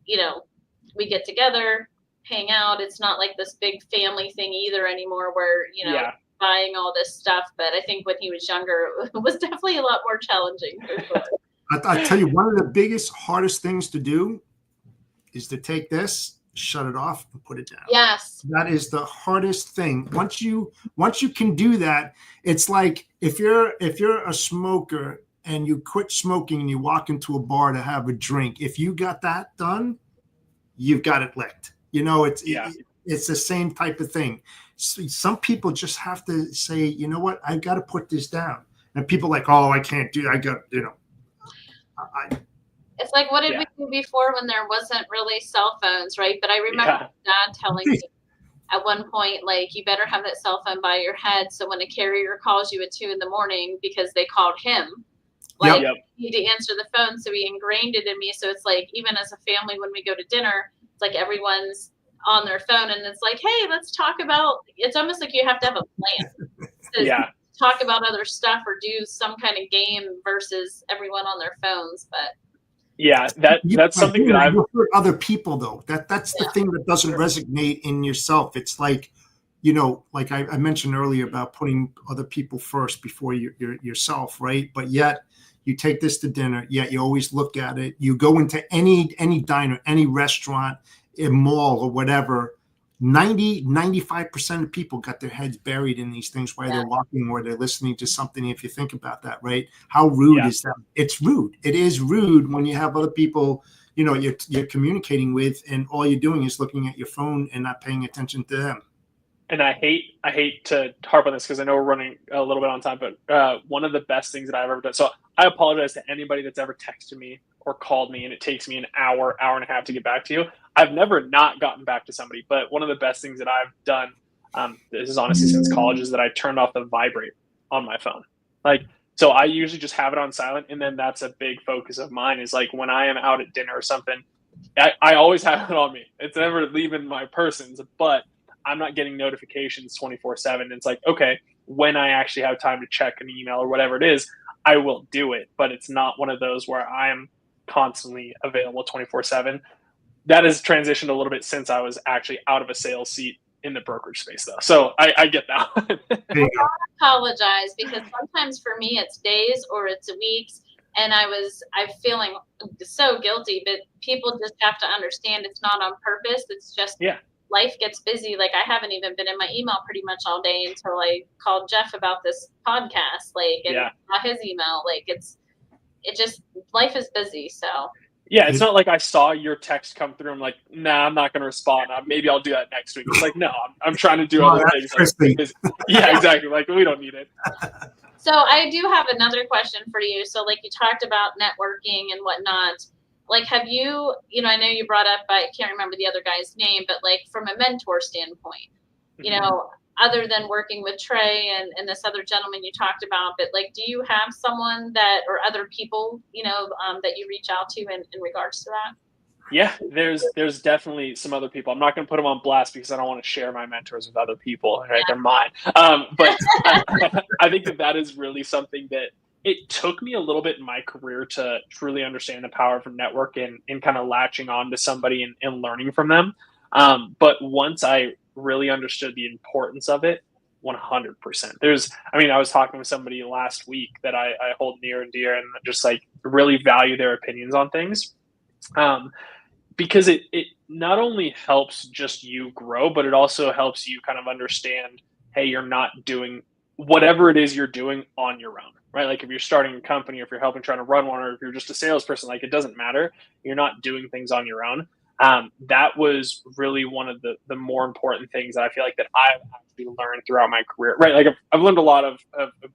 you know, we get together, hang out. It's not like this big family thing either anymore where, you know, buying all this stuff. But I think when he was younger, it was definitely a lot more challenging.
I tell you, one of the biggest, hardest things to do is to take this, shut it off, and put it down.
Yes.
That is the hardest thing. Once you can do that, it's like if you're a smoker and you quit smoking and you walk into a bar to have a drink, if you got that done, you've got it licked. You know, it's the same type of thing. Some people just have to say, you know what, I've got to put this down. And people are like, oh, I can't do it. I got, you know.
It's like, what did we do before when there wasn't really cell phones, right? But I remember Dad telling me at one point, like, you better have that cell phone by your head. So when a carrier calls you at 2 a.m, because they called him, Like,
Yep.
you need to answer the phone. So he ingrained it in me. So it's like, even as a family, when we go to dinner, it's like everyone's on their phone and it's like, hey, let's talk about, it's almost like you have to have a plan to talk about other stuff or do some kind of game versus everyone on their phones. But
yeah, that's something that I've
heard other people though. That's the thing that doesn't resonate in yourself. It's like, you know, like I mentioned earlier about putting other people first before yourself, right? But yet you take this to dinner, yet you always look at it. You go into any diner, any restaurant, a mall or whatever, 95% of people got their heads buried in these things while they're walking or they're listening to something. If you think about that, right? How rude is that? It's rude. It is rude when you have other people, you know, you're communicating with, and all you're doing is looking at your phone and not paying attention to them.
And I hate to harp on this because I know we're running a little bit on time, but one of the best things that I've ever done. So I apologize to anybody that's ever texted me or called me and it takes me an hour and a half to get back to you. I've never not gotten back to somebody, but one of the best things that I've done, this is honestly since college, is that I turned off the vibrate on my phone. Like, so I usually just have it on silent. And then that's a big focus of mine is like when I am out at dinner or something, I always have it on me. It's never leaving my persons, but I'm not getting notifications 24/7. It's like, okay, when I actually have time to check an email or whatever it is, I will do it. But it's not one of those where I am constantly available 24/7. That has transitioned a little bit since I was actually out of a sales seat in the brokerage space, though. So I get that one.
I apologize because sometimes for me it's days or it's weeks, and I'm feeling so guilty. But people just have to understand it's not on purpose. It's just life gets busy. Like I haven't even been in my email pretty much all day until I called Jeff about this podcast, like, and got his email. Like it just, life is busy. So
yeah, it's not like I saw your text come through. I'm like, nah, I'm not going to respond. Maybe I'll do that next week. It's like, no, I'm trying to do other things. Like, yeah, exactly. Like we don't need it.
So I do have another question for you. So like you talked about networking and whatnot. Like, have you, I know you brought up, I can't remember the other guy's name, but like from a mentor standpoint, you know, other than working with Trey and this other gentleman you talked about, but like, do you have someone that, or other people, that you reach out to in regards to that?
Yeah, there's definitely some other people. I'm not going to put them on blast because I don't want to share my mentors with other people. Right? They're mine. But I think that is really something that it took me a little bit in my career to truly understand the power of a network and kind of latching on to somebody and learning from them. But once I really understood the importance of it, 100%. I was talking with somebody last week that I hold near and dear and just like really value their opinions on things. Because it not only helps just you grow, but it also helps you kind of understand, hey, you're not doing whatever it is you're doing on your own, right? Like if you're starting a company, or if you're helping trying to run one, or if you're just a salesperson, like it doesn't matter. You're not doing things on your own. That was really one of the more important things that I feel like that I've actually learned throughout my career, right? Like I've learned a lot of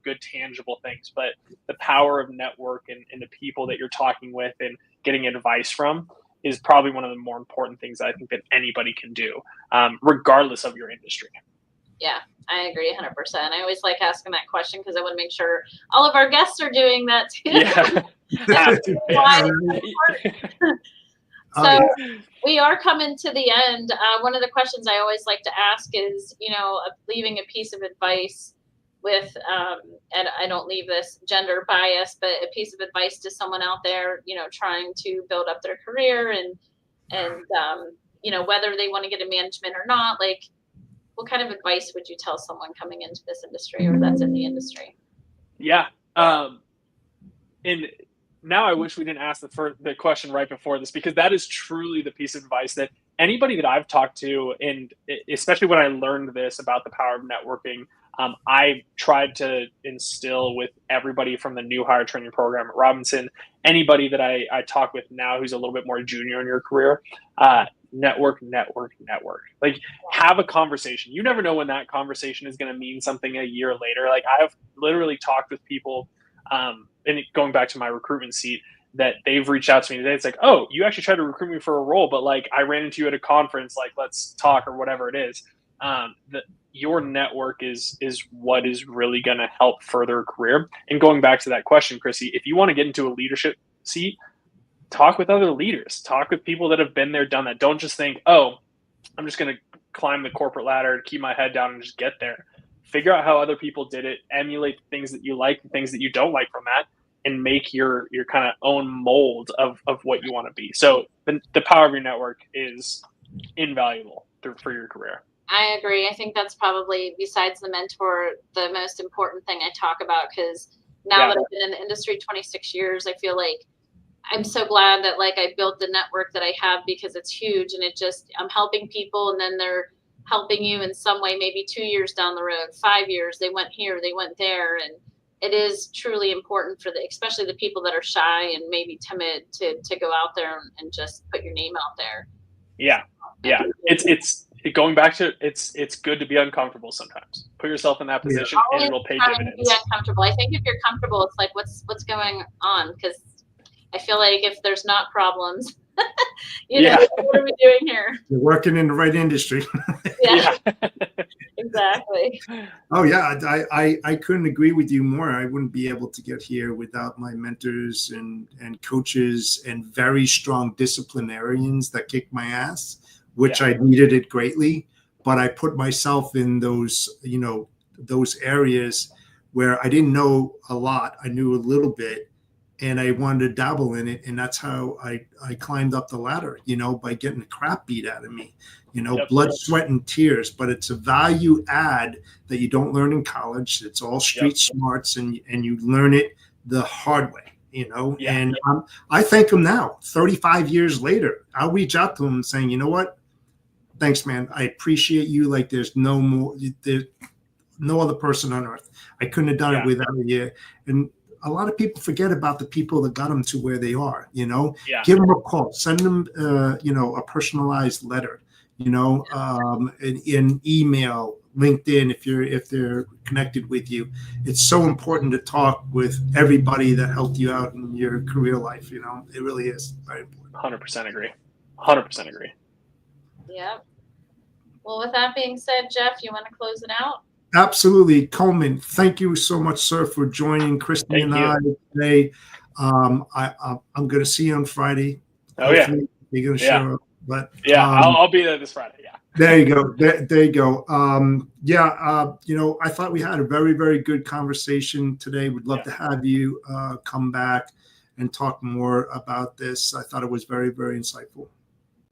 good tangible things, but the power of network and the people that you're talking with and getting advice from is probably one of the more important things I think that anybody can do, regardless of your industry. Yeah,
I agree 100%. I always like asking that question because I want to make sure all of our guests are doing that too. So we are coming to the end. One of the questions I always like to ask is, leaving a piece of advice with, and I don't leave this gender bias, but a piece of advice to someone out there, trying to build up their career and whether they want to get in management or not, like what kind of advice would you tell someone coming into this industry or that's in the industry?
Yeah. And now I wish we didn't ask the question right before this, because that is truly the piece of advice that anybody that I've talked to, and especially when I learned this about the power of networking, I tried to instill with everybody from the new hire training program at Robinson, anybody that I talk with now who's a little bit more junior in your career, network. Like have a conversation. You never know when that conversation is going to mean something a year later. Like I've literally talked with people, and going back to my recruitment seat, that they've reached out to me today. It's like, oh, you actually tried to recruit me for a role, but like I ran into you at a conference, like let's talk or whatever it is. your network is what is really going to help further a career. And going back to that question, Chrissy, if you want to get into a leadership seat, talk with other leaders, talk with people that have been there, done that. Don't just think, oh, I'm just going to climb the corporate ladder, keep my head down and just get there. Figure out how other people did it, emulate the things that you like, the things that you don't like from that, and make your kind of own mold of what you want to be. So the power of your network is invaluable for your career.
I agree. I think that's probably, besides the mentor, the most important thing I talk about, because now that I've been in the industry 26 years, I feel like I'm so glad that like I built the network that I have, because it's huge, and I'm helping people, and then they're helping you in some way, maybe 2 years down the road, 5 years, they went here, they went there. And it is truly important for especially the people that are shy and maybe timid to go out there and just put your name out there.
Yeah. Yeah. It's going back to, it's good to be uncomfortable sometimes. Put yourself in that position and it'll pay dividends.
Be uncomfortable. I think if you're comfortable, it's like, what's going on? Because I feel like if there's not problems, what are we doing here?
You're working in the right industry.
Yeah. Exactly.
Oh yeah, I couldn't agree with you more. I wouldn't be able to get here without my mentors and coaches and very strong disciplinarians that kicked my ass, which I needed it greatly. But I put myself in those areas where I didn't know a lot. I knew a little bit, and I wanted to dabble in it. And that's how I climbed up the ladder, by getting the crap beat out of me, blood, sweat, and tears. But it's a value add that you don't learn in college. It's all street smarts, and you learn it the hard way, and I thank them now, 35 years later. I'll reach out to them saying, you know what? Thanks, man. I appreciate you. Like there's no other person on earth. I couldn't have done it without you. And a lot of people forget about the people that got them to where they are, give them a call, send them, a personalized letter, an email, LinkedIn, if they're connected with you. It's so important to talk with everybody that helped you out in your career life. It really is very important.
100% agree. 100% agree.
Yeah. Well, with that being said, Jeff, you want to close it out?
Absolutely. Coleman, thank you so much, sir, for joining Christy and I today. I'm going to see you on Friday.
Oh, yeah.
You're going to show up. But
I'll be there this Friday. Yeah.
There you go. There you go. I thought we had a very, very good conversation today. We'd love to have you come back and talk more about this. I thought it was very, very insightful.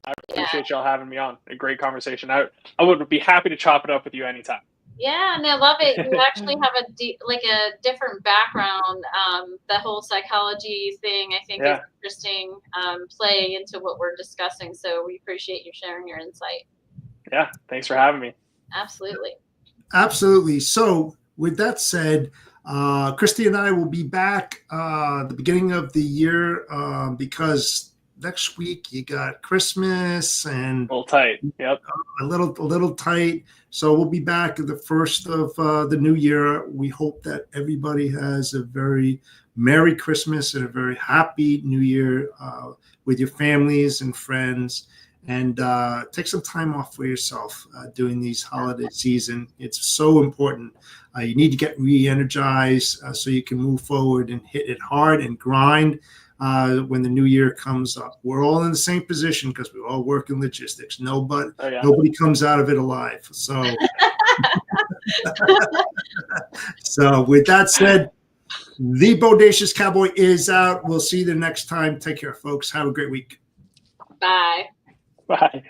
I appreciate y'all having me on. A great conversation. I would be happy to chop it up with you anytime.
Yeah, and I love it. You actually have a different background. The whole psychology thing, I think, is interesting, play into what we're discussing. So we appreciate you sharing your insight.
Yeah, thanks for having me.
Absolutely.
Absolutely. So with that said, Christy and I will be back the beginning of the year because next week you got Christmas and
a little tight. Yep.
A little tight. So we'll be back at the first of the new year. We hope that everybody has a very Merry Christmas and a very happy New Year with your families and friends. And take some time off for yourself during these holiday season. It's so important. You need to get re-energized so you can move forward and hit it hard and grind when the new year comes up. We're all in the same position because we all work in logistics. Nobody comes out of it alive. So, so with that said, the Bodacious Cowboy is out. We'll see you the next time. Take care, folks. Have a great week.
Bye.
Bye.